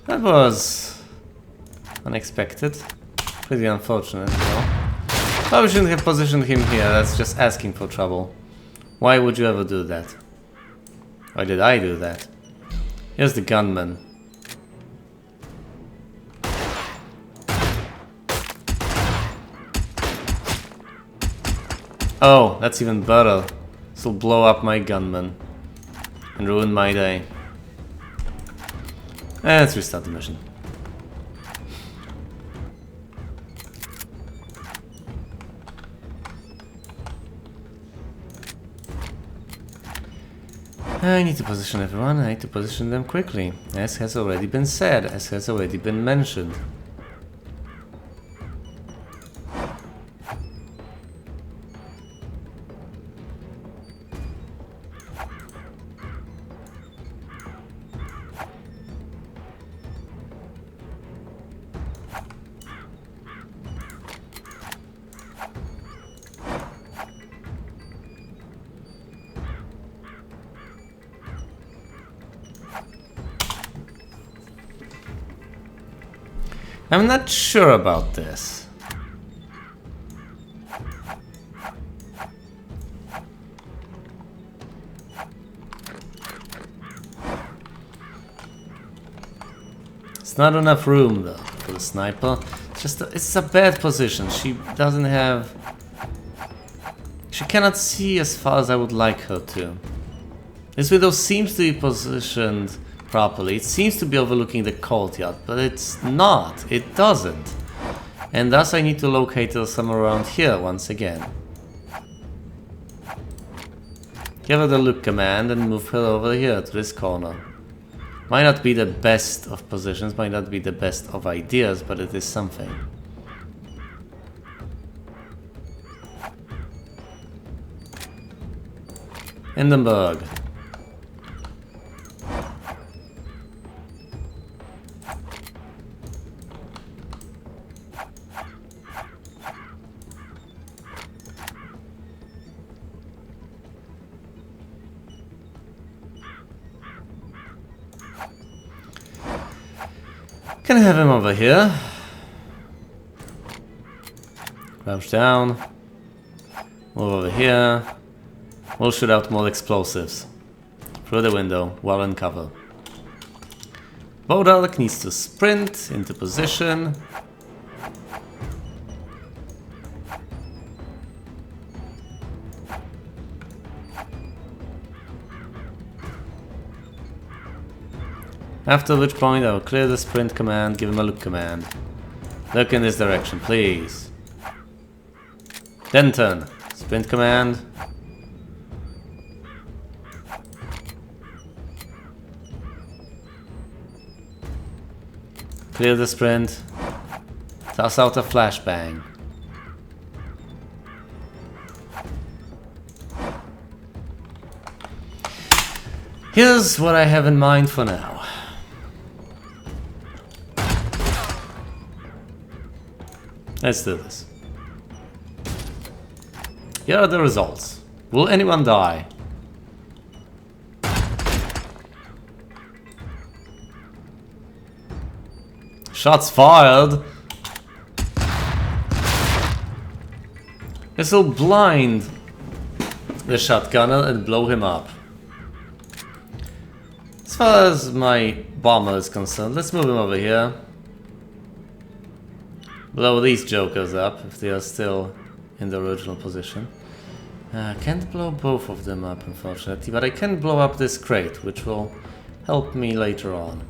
That was unexpected. Pretty unfortunate, though. Probably shouldn't have positioned him here. That's just asking for trouble. Why would you ever do that? Why did I do that? Here's the gunman. Oh, that's even better. This will blow up my gunman and ruin my day. Let's restart the mission. I need to position everyone, I need to position them quickly, as has already been said, as has already been mentioned. I'm not sure about this. It's not enough room though for the sniper. It's a bad position. She doesn't have. She cannot see as far as I would like her to. This window seems to be positioned properly. It seems to be overlooking the courtyard, but it's not. It doesn't. And thus I need to locate her somewhere around here once again. Give her the look command and move her over here to this corner. Might not be the best of positions, might not be the best of ideas, but it is something. Hindenburg. Can I have him over here? Crouch down. Move over here. We'll shoot out more explosives. Through the window, while in cover. Bodalk needs to sprint into position. After which point I will clear the sprint command, give him a look command. Look in this direction, please. Denton, sprint command. Clear the sprint. Toss out a flashbang. Here's what I have in mind for now. Let's do this. Here are the results. Will anyone die? Shots fired. This will blind the shotgunner and blow him up. As far as my bomber is concerned, let's move him over here. Blow these jokers up if they are still in the original position. Can't blow both of them up, unfortunately, but I can blow up this crate, which will help me later on.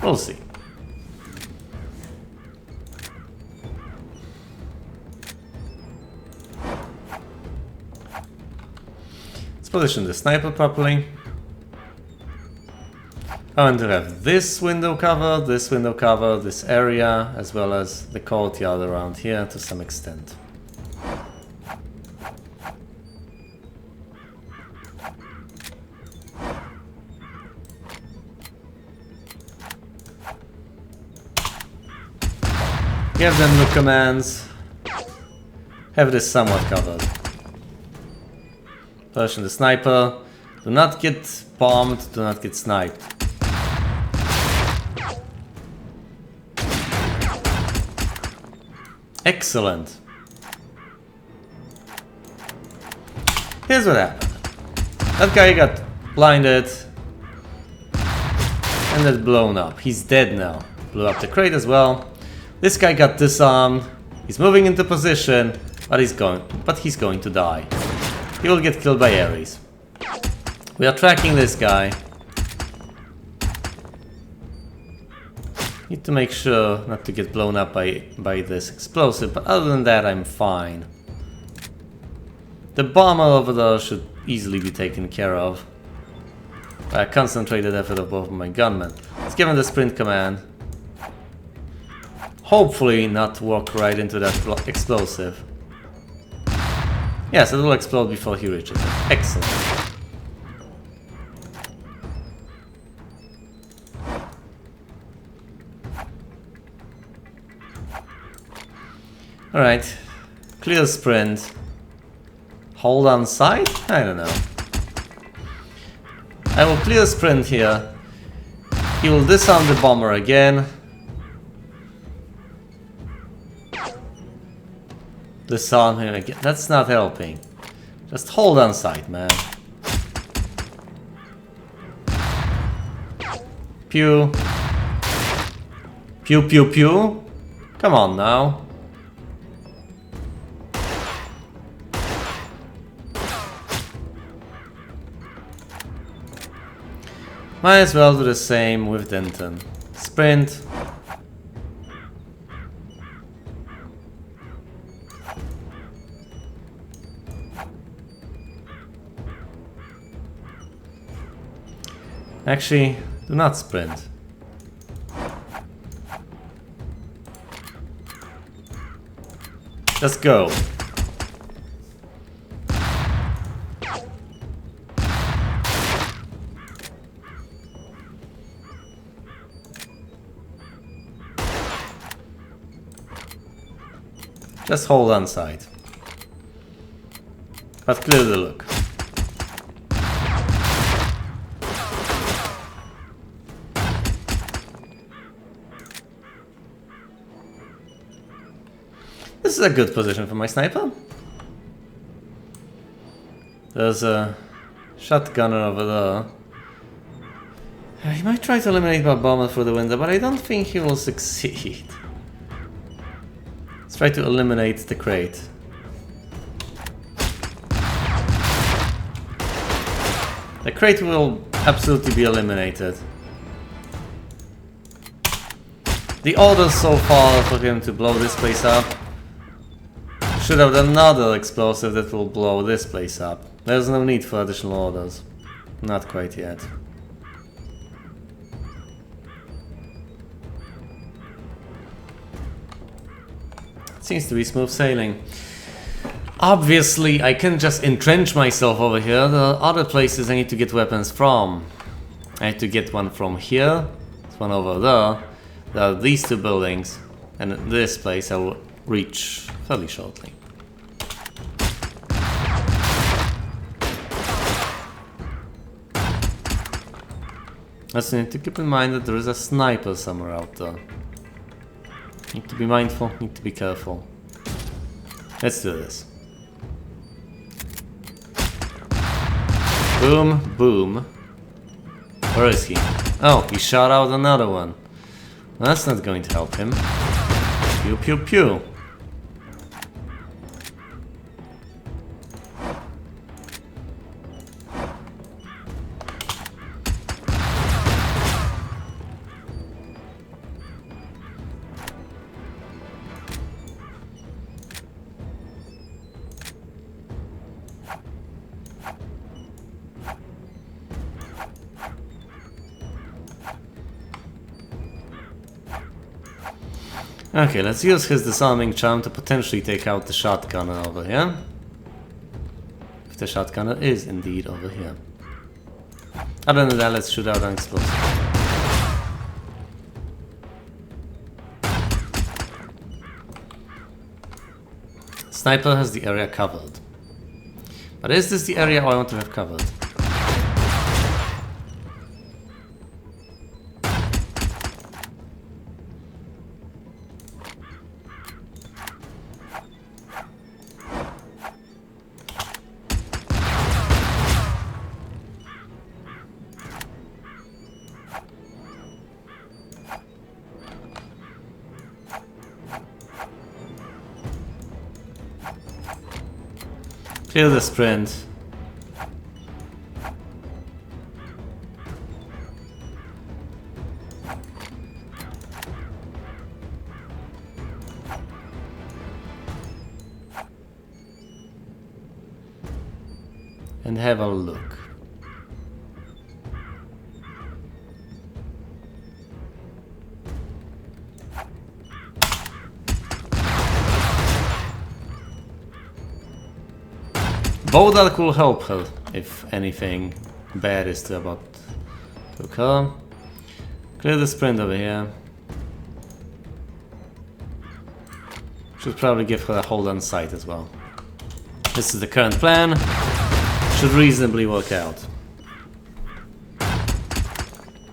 We'll see. Let's position the sniper properly. I want to have this window covered, this area, as well as the courtyard around here to some extent. Give them the commands. Have this somewhat covered. Position the sniper. Do not get bombed, do not get sniped. Excellent. Here's what happened. That guy got blinded and then blown up. He's dead now. Blew up the crate as well. This guy got disarmed. He's moving into position, but he's going to die. He will get killed by Ares. We are tracking this guy. Need to make sure not to get blown up by this explosive, but other than that, I'm fine. The bomber over there should easily be taken care of by a concentrated effort of both of my gunmen. Let's give him the sprint command. Hopefully not walk right into that explosive. Yes, it will explode before he reaches it. Excellent. Alright. Clear sprint. Hold on site? I don't know. I will clear sprint here. He will disarm the bomber again. Disarm him again. That's not helping. Just hold on sight, man. Pew. Pew pew pew. Come on now. Might as well do the same with Denton. Sprint. Actually, do not sprint. Let's go. Just hold on sight. But clear the look. This is a good position for my sniper. There's a shotgunner over there. He might try to eliminate my bomber through the window, but I don't think he will succeed. Let's try to eliminate the crate. The crate will absolutely be eliminated. The orders so far for him to blow this place up. Should have another explosive that will blow this place up. There's no need for additional orders. Not quite yet. Seems to be smooth sailing. Obviously, I can just entrench myself over here. There are other places I need to get weapons from. I need to get one from here. There's one over there. There are these two buildings. And this place I will reach fairly shortly. Also need to keep in mind that there is a sniper somewhere out there. Need to be mindful, need to be careful. Let's do this. Boom, boom. Where is he? Oh, he shot out another one. Well, that's not going to help him. Pew pew pew. Okay, let's use his disarming charm to potentially take out the shotgunner over here. If the shotgunner is indeed over here. Other than that, let's shoot out an explosive. Sniper has the area covered. But is this the area I want to have covered? Clear the sprint. And have a look. Bodak will help her if anything bad is about to occur. Clear the sprint over here. Should probably give her a hold on sight as well. This is the current plan. Should reasonably work out.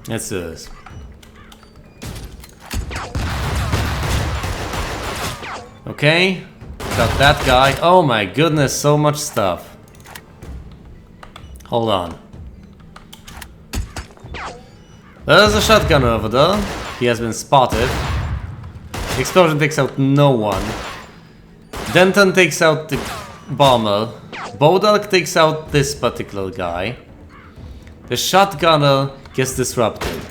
Let's do this. Okay. Got that guy. Oh my goodness, so much stuff. Hold on. There's a shotgun over there. He has been spotted. The explosion takes out no one. Denton takes out the bomber. Bodark takes out this particular guy. The shotgunner gets disrupted.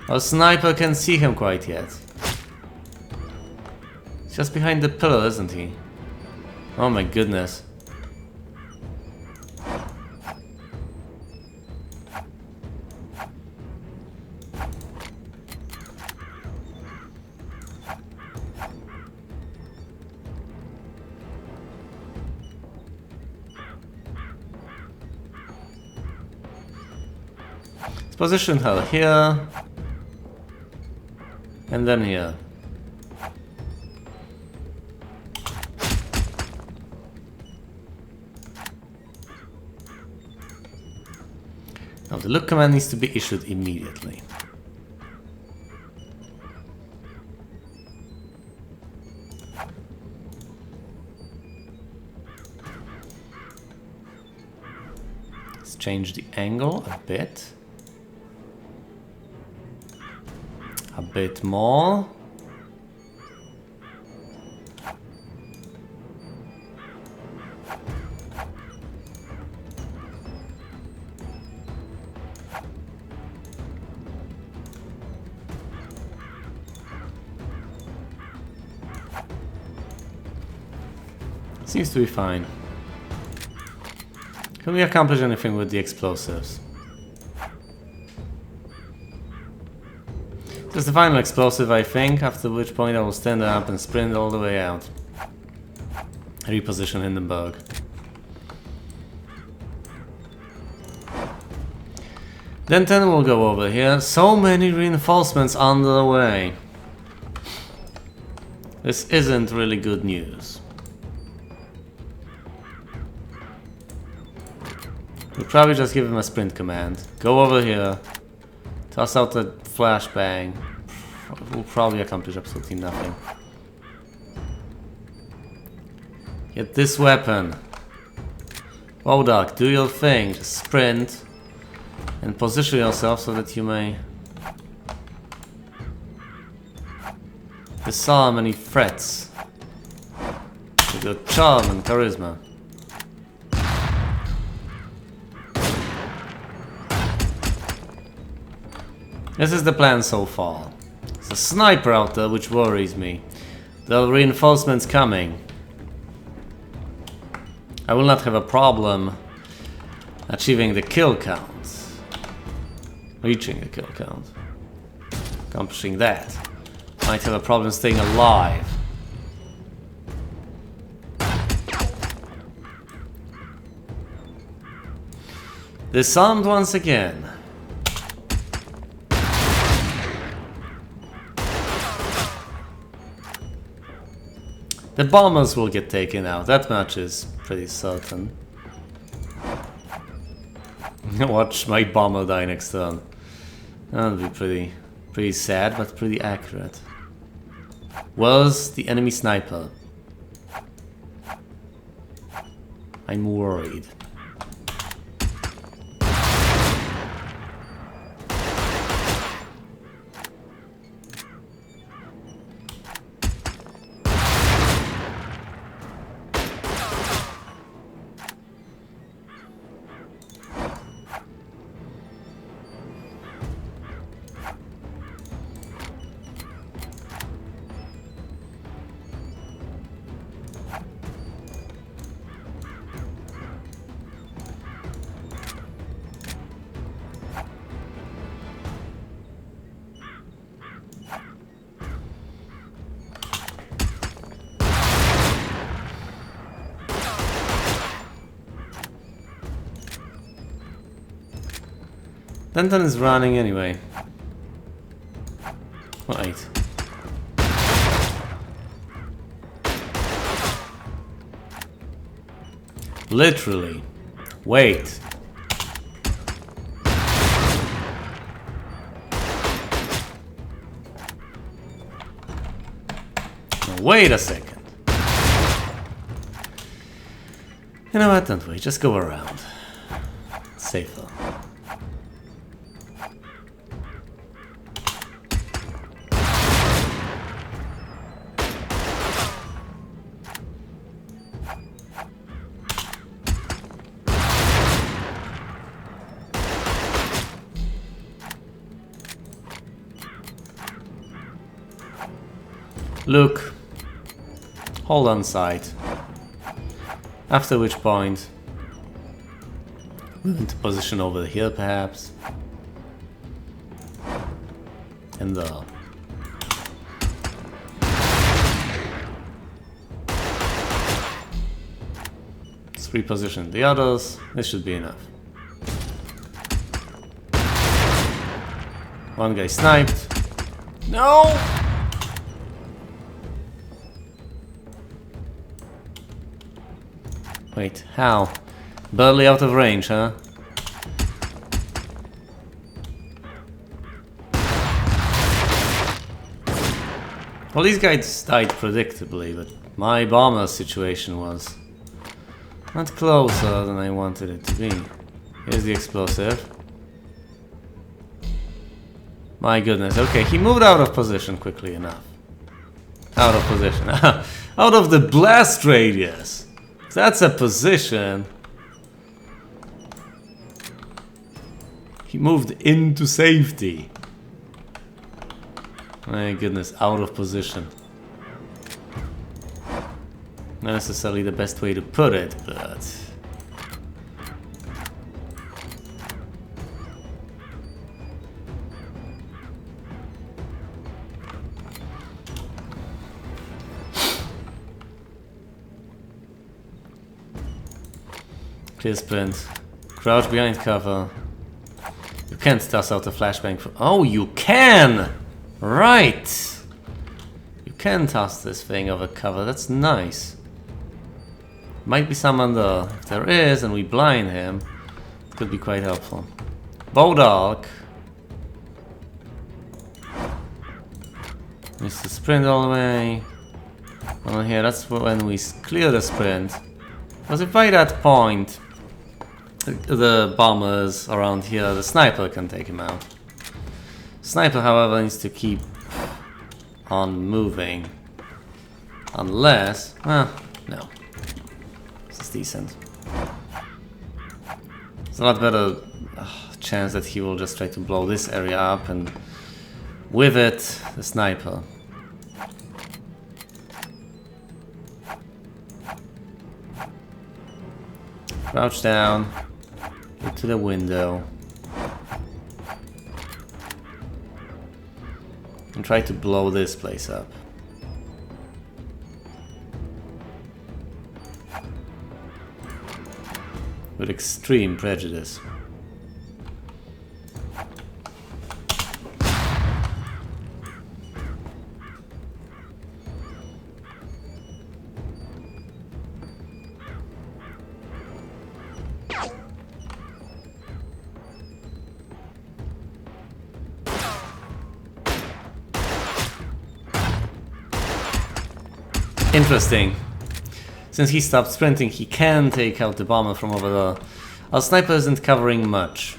Our sniper can't see him quite yet. He's just behind the pillar, isn't he? Oh my goodness. Let's position her here. And then here. Now the look command needs to be issued immediately. Let's change the angle a bit. A bit more. Seems to be fine. Can we accomplish anything with the explosives? This is the final explosive, I think, after which point I will stand up and sprint all the way out. Reposition Hindenburg. Denton will go over here. So many reinforcements on the way. This isn't really good news. We'll probably just give him a sprint command. Go over here. Toss out the flashbang. We'll probably accomplish absolutely nothing. Get this weapon. Bodak, do your thing. Just sprint. And position yourself so that you may disarm any threats with your charm and charisma. This is the plan so far. There's a sniper out there which worries me. There are reinforcements coming. I will not have a problem achieving the kill count. Reaching the kill count. accomplishing that. Might have a problem staying alive. Disarmed once again. The bombers will get taken out, that much is pretty certain. Watch my bomber die next turn. That'll be pretty sad, but pretty accurate. Was the enemy sniper? I'm worried. Denton is running anyway. Wait. Literally. Wait. Now, wait a second. You know what? Don't wait. Just go around. It's safer. Look, hold on sight. After which point, move into position over here perhaps. And let's reposition the others. This should be enough. One guy sniped. No! Wait, how? Barely out of range, huh? Well, these guys died predictably, but my bomber situation was not closer than I wanted it to be. Here's the explosive. My goodness, okay, he moved out of position quickly enough. Out of position. Out of the blast radius! That's a position. He moved into safety. My goodness, out of position. Not necessarily the best way to put it, but... Clear sprint. Crouch behind cover. You can't toss out a flashbang from... Oh, you can! Right! You can toss this thing over cover. That's nice. Might be someone there. If there is, and we blind him, it could be quite helpful. Bowdog. Needs to sprint all the way. Well, here, that's when we clear the sprint. Because if by that point the bombers around here, the sniper can take him out. Sniper, however, needs to keep on moving. Unless... no. This is decent. It's a lot better chance that he will just try to blow this area up, and with it, the sniper. Crouch down. Get to the window. and try to blow this place up. With extreme prejudice. Interesting. Since he stopped sprinting, he can take out the bomber from over there. Our sniper isn't covering much.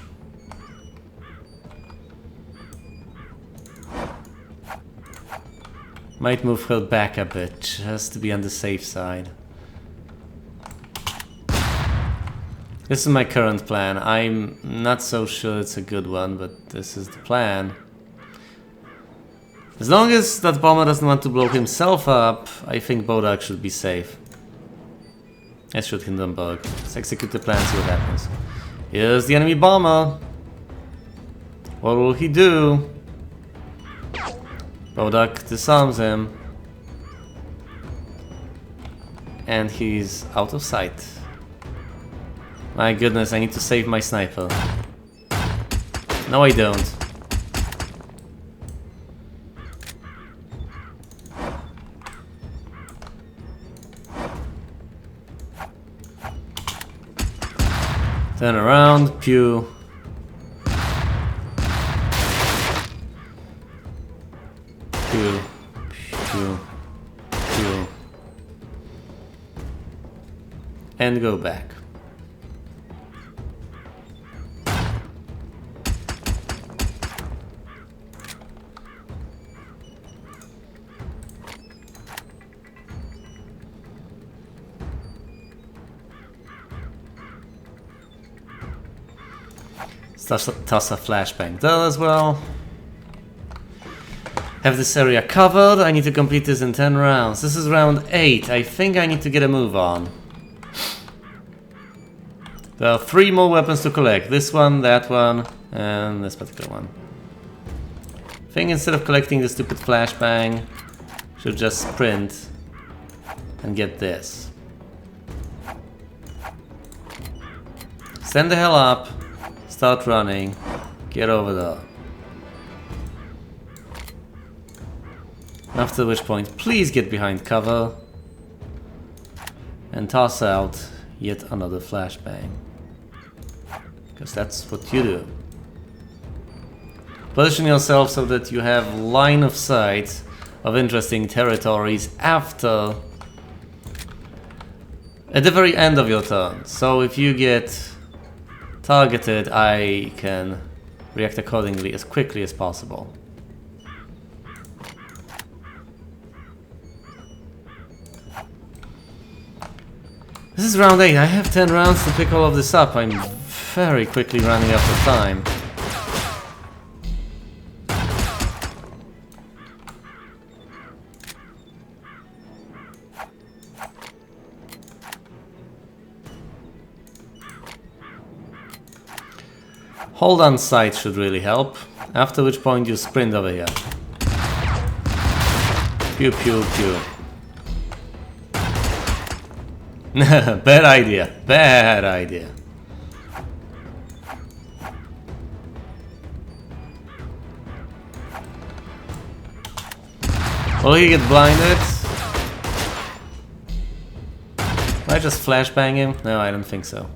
Might move her back a bit, just to be on the safe side. This is my current plan. I'm not so sure it's a good one, but this is the plan. As long as that bomber doesn't want to blow himself up, I think Bodak should be safe. Let's shoot Hindenburg. Let's execute the plan, see what happens. Here's the enemy bomber. What will he do? Bodak disarms him. And he's out of sight. My goodness, I need to save my sniper. No, I don't. Turn around, pew. Pew, pew, pew. And go back. Toss a flashbang there as well. Have this area covered. I need to complete this in 10 rounds. This is round 8. I think I need to get a move on. There are 3 more weapons to collect. This one, that one, and this particular one. I think instead of collecting the stupid flashbang, I should just sprint and get this. Stand the hell up. Start running. Get over there. After which point, please get behind cover and toss out yet another flashbang. Because that's what you do. Position yourself so that you have line of sight of interesting territories after at the very end of your turn. So if you get targeted, I can react accordingly as quickly as possible. This is round 8. I have 10 rounds to pick all of this up. I'm very quickly running out of time. Hold on sight should really help, after which point you sprint over here. Pew pew pew. Bad idea, bad idea. Will he get blinded? Will I just flashbang him? No, I don't think so.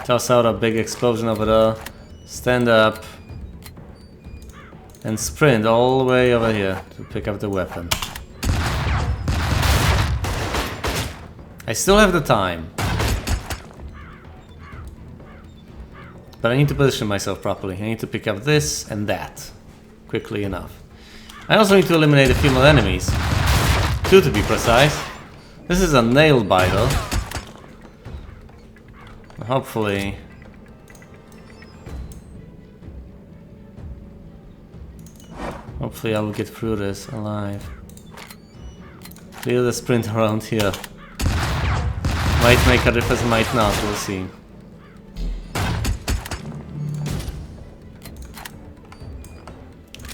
Toss out a big explosion over there, stand up, and sprint all the way over here to pick up the weapon. I still have the time, but I need to position myself properly. I need to pick up this and that quickly enough. I also need to eliminate a few more enemies, 2 to be precise. This is a nail biter. Hopefully I will get through this alive. Clear the sprint around here. Might make a difference, might not, we'll see.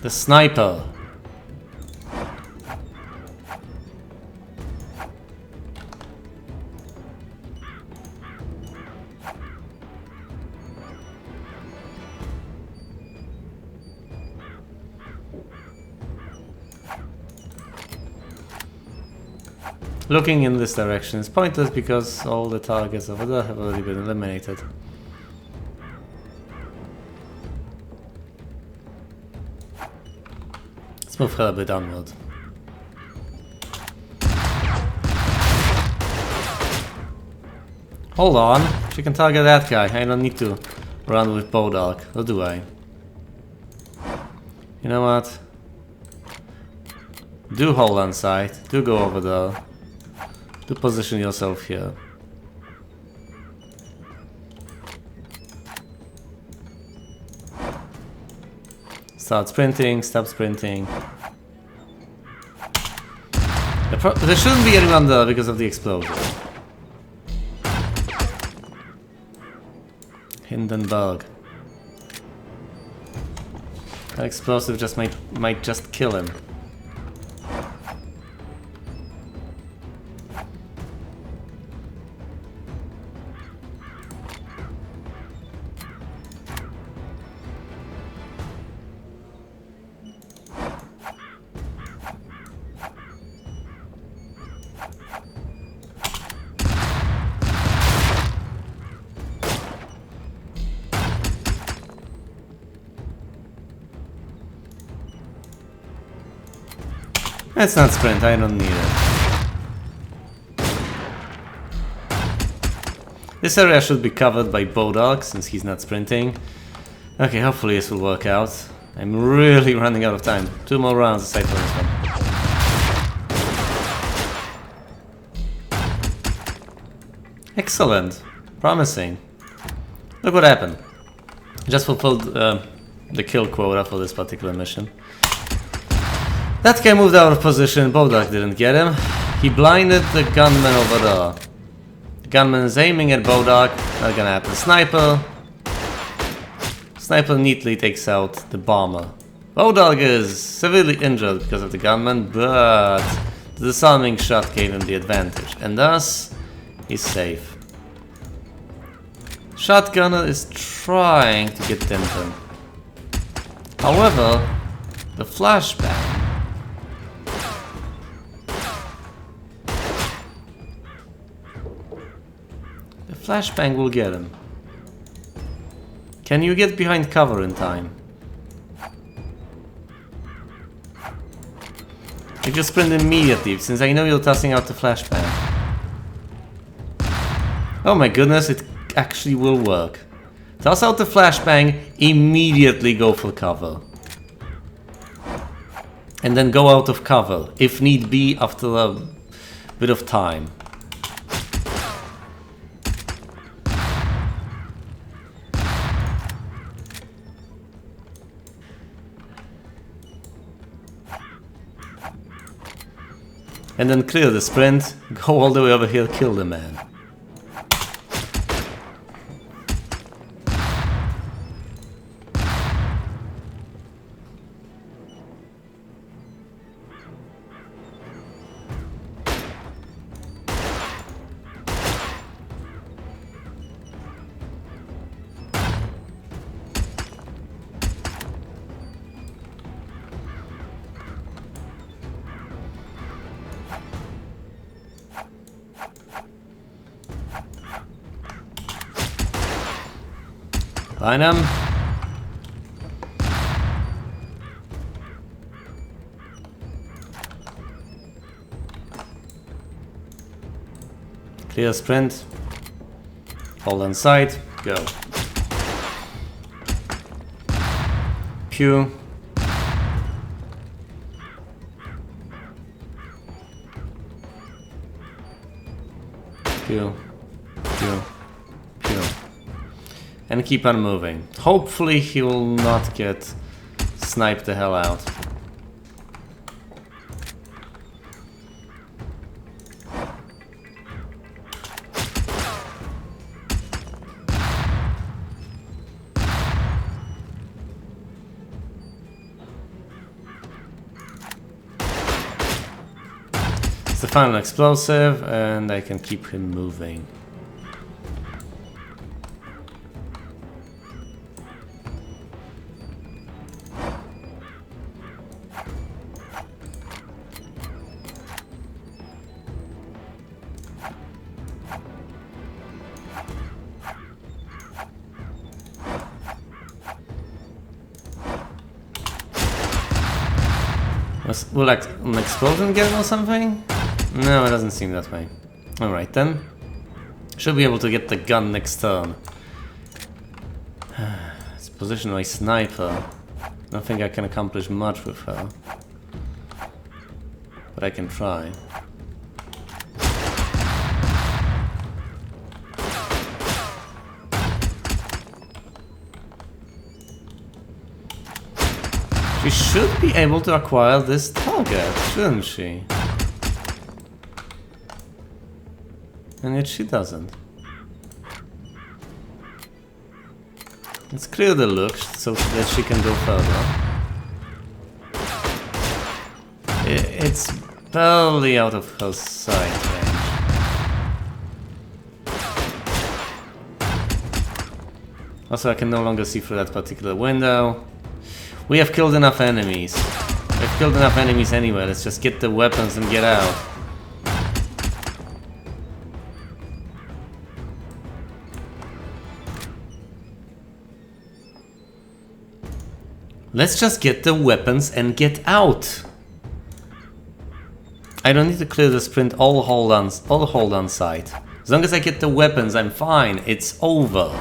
The sniper. Looking in this direction is pointless because all the targets over there have already been eliminated. Let's move her a bit onward. Hold on, she can target that guy. I don't need to run with Bodog, or do I? You know what? Do hold on sight, do go over there. To position yourself here. Start sprinting, stop sprinting. There shouldn't be anyone there because of the explosion. Hindenburg. That explosive just might just kill him. Let's not sprint, I don't need it. This area should be covered by Bodog since he's not sprinting. Okay, hopefully this will work out. I'm really running out of time. 2 more rounds aside from this one. Excellent. Promising. Look what happened. Just fulfilled the kill quota for this particular mission. That guy moved out of position, Bodog didn't get him. He blinded the gunman over there. The gunman is aiming at Bodog, not gonna happen. Sniper. Sniper neatly takes out the bomber. Bodog is severely injured because of the gunman, but the disarming shot gave him the advantage, and thus, he's safe. Shotgunner is trying to get Denton. However, the flashbang. Flashbang will get him. Can you get behind cover in time? You just sprint immediately, since I know you're tossing out the flashbang. Oh my goodness, it actually will work. Toss out the flashbang, immediately go for cover. And then go out of cover, if need be, after a bit of time. And then clear the sprint, go all the way over here, kill the man. Find him. Clear sprint. Hold on sight. Go. Pew. Pew. Pew. Pew. And keep on moving. Hopefully he will not get sniped the hell out. final explosive, and I can keep him moving. Will like an explosion get him or something? No, it doesn't seem that way. Alright then. Should be able to get the gun next turn. It's positioned my sniper. Don't think I can accomplish much with her. But I can try. She should be able to acquire this target, shouldn't she? And yet she doesn't. Let's clear the look so that she can go further. It's barely out of her sight range. Also, I can no longer see through that particular window. We have killed enough enemies. We've killed enough enemies anyway. Let's just get the weapons and get out. Let's just get the weapons and get out. I don't need to clear the sprint all hold on site. As long as I get the weapons, I'm fine. It's over.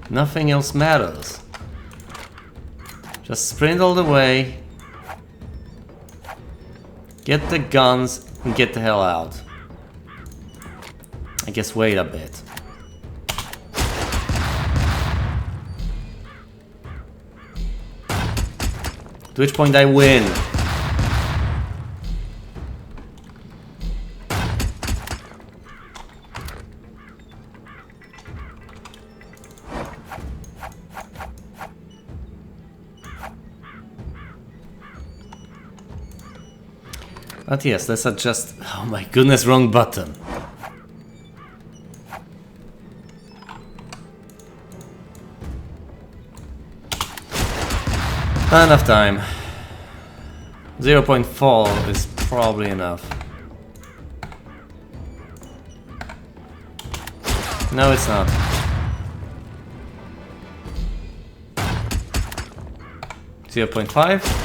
Nothing else matters. Just sprint all the way. Get the guns and get the hell out. I guess wait a bit. To which point I win. But yes, let's adjust. Oh my goodness, wrong button. Not enough time. 0.4 is probably enough. No, it's not. .5.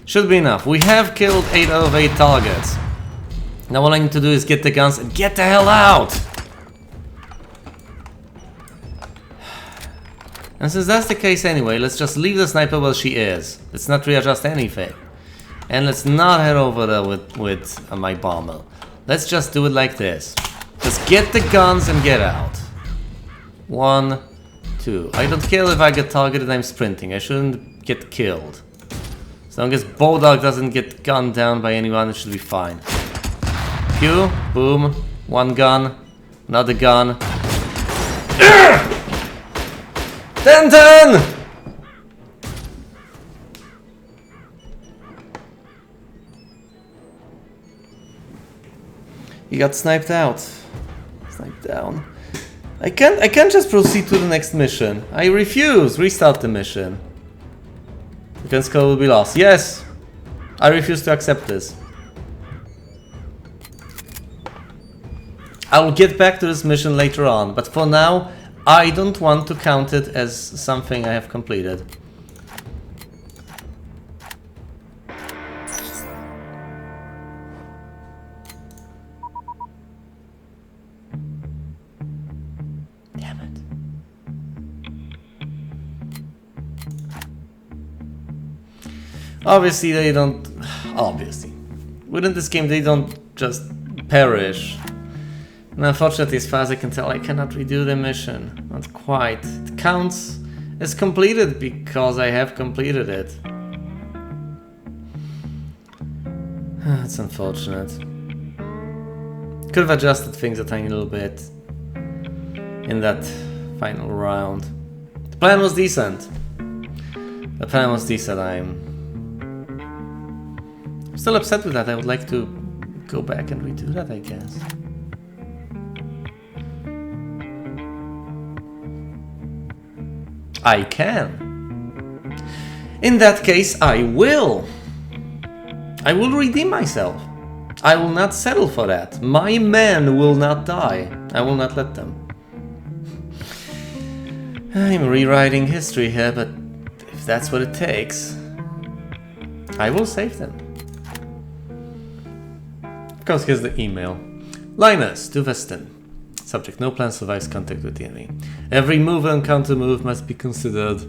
Should be enough. We have killed 8 out of 8 targets. Now all I need to do is get the guns and get the hell out! And since that's the case anyway, let's just leave the sniper where she is. Let's not readjust anything. And let's not head over there with my bomber. Let's just do it like this. Just get the guns and get out. 1, 2. I don't care if I get targeted, I'm sprinting. I shouldn't get killed. As long as Bodog doesn't get gunned down by anyone, it should be fine. Q, boom, 1 gun, another gun. 10-10! He got sniped out. Sniped down. I can't just proceed to the next mission. I refuse. Restart the mission. The score will be lost. Yes! I refuse to accept this. I will get back to this mission later on, but for now, I don't want to count it as something I have completed. Damn it. Obviously they don't... Obviously. Within this game they don't just perish. And unfortunately, as far as I can tell, I cannot redo the mission. Not quite. It counts as completed because I have completed it. That's unfortunate. Could have adjusted things a tiny little bit in that final round. Plan was decent. The plan was decent. I'm still upset with that. I would like to go back and redo that, I guess. I can. In that case, I will. I will redeem myself. I will not settle for that. My men will not die. I will not let them. I'm rewriting history here, but if that's what it takes, I will save them. Of course, here's the email. Linus to Weston. Subject: no plan survives contact with the enemy. Every move and counter move must be considered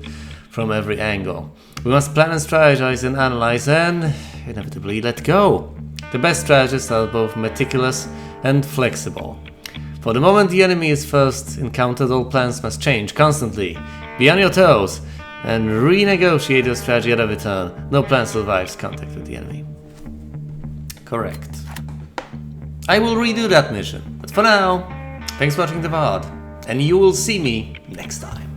from every angle. We must plan and strategize and analyze and inevitably let go. The best strategists are both meticulous and flexible. For the moment the enemy is first encountered, all plans must change constantly. Be on your toes and renegotiate your strategy at every turn. No plan survives contact with the enemy. Correct. I will redo that mission, but for now, thanks for watching the VOD, and you will see me next time.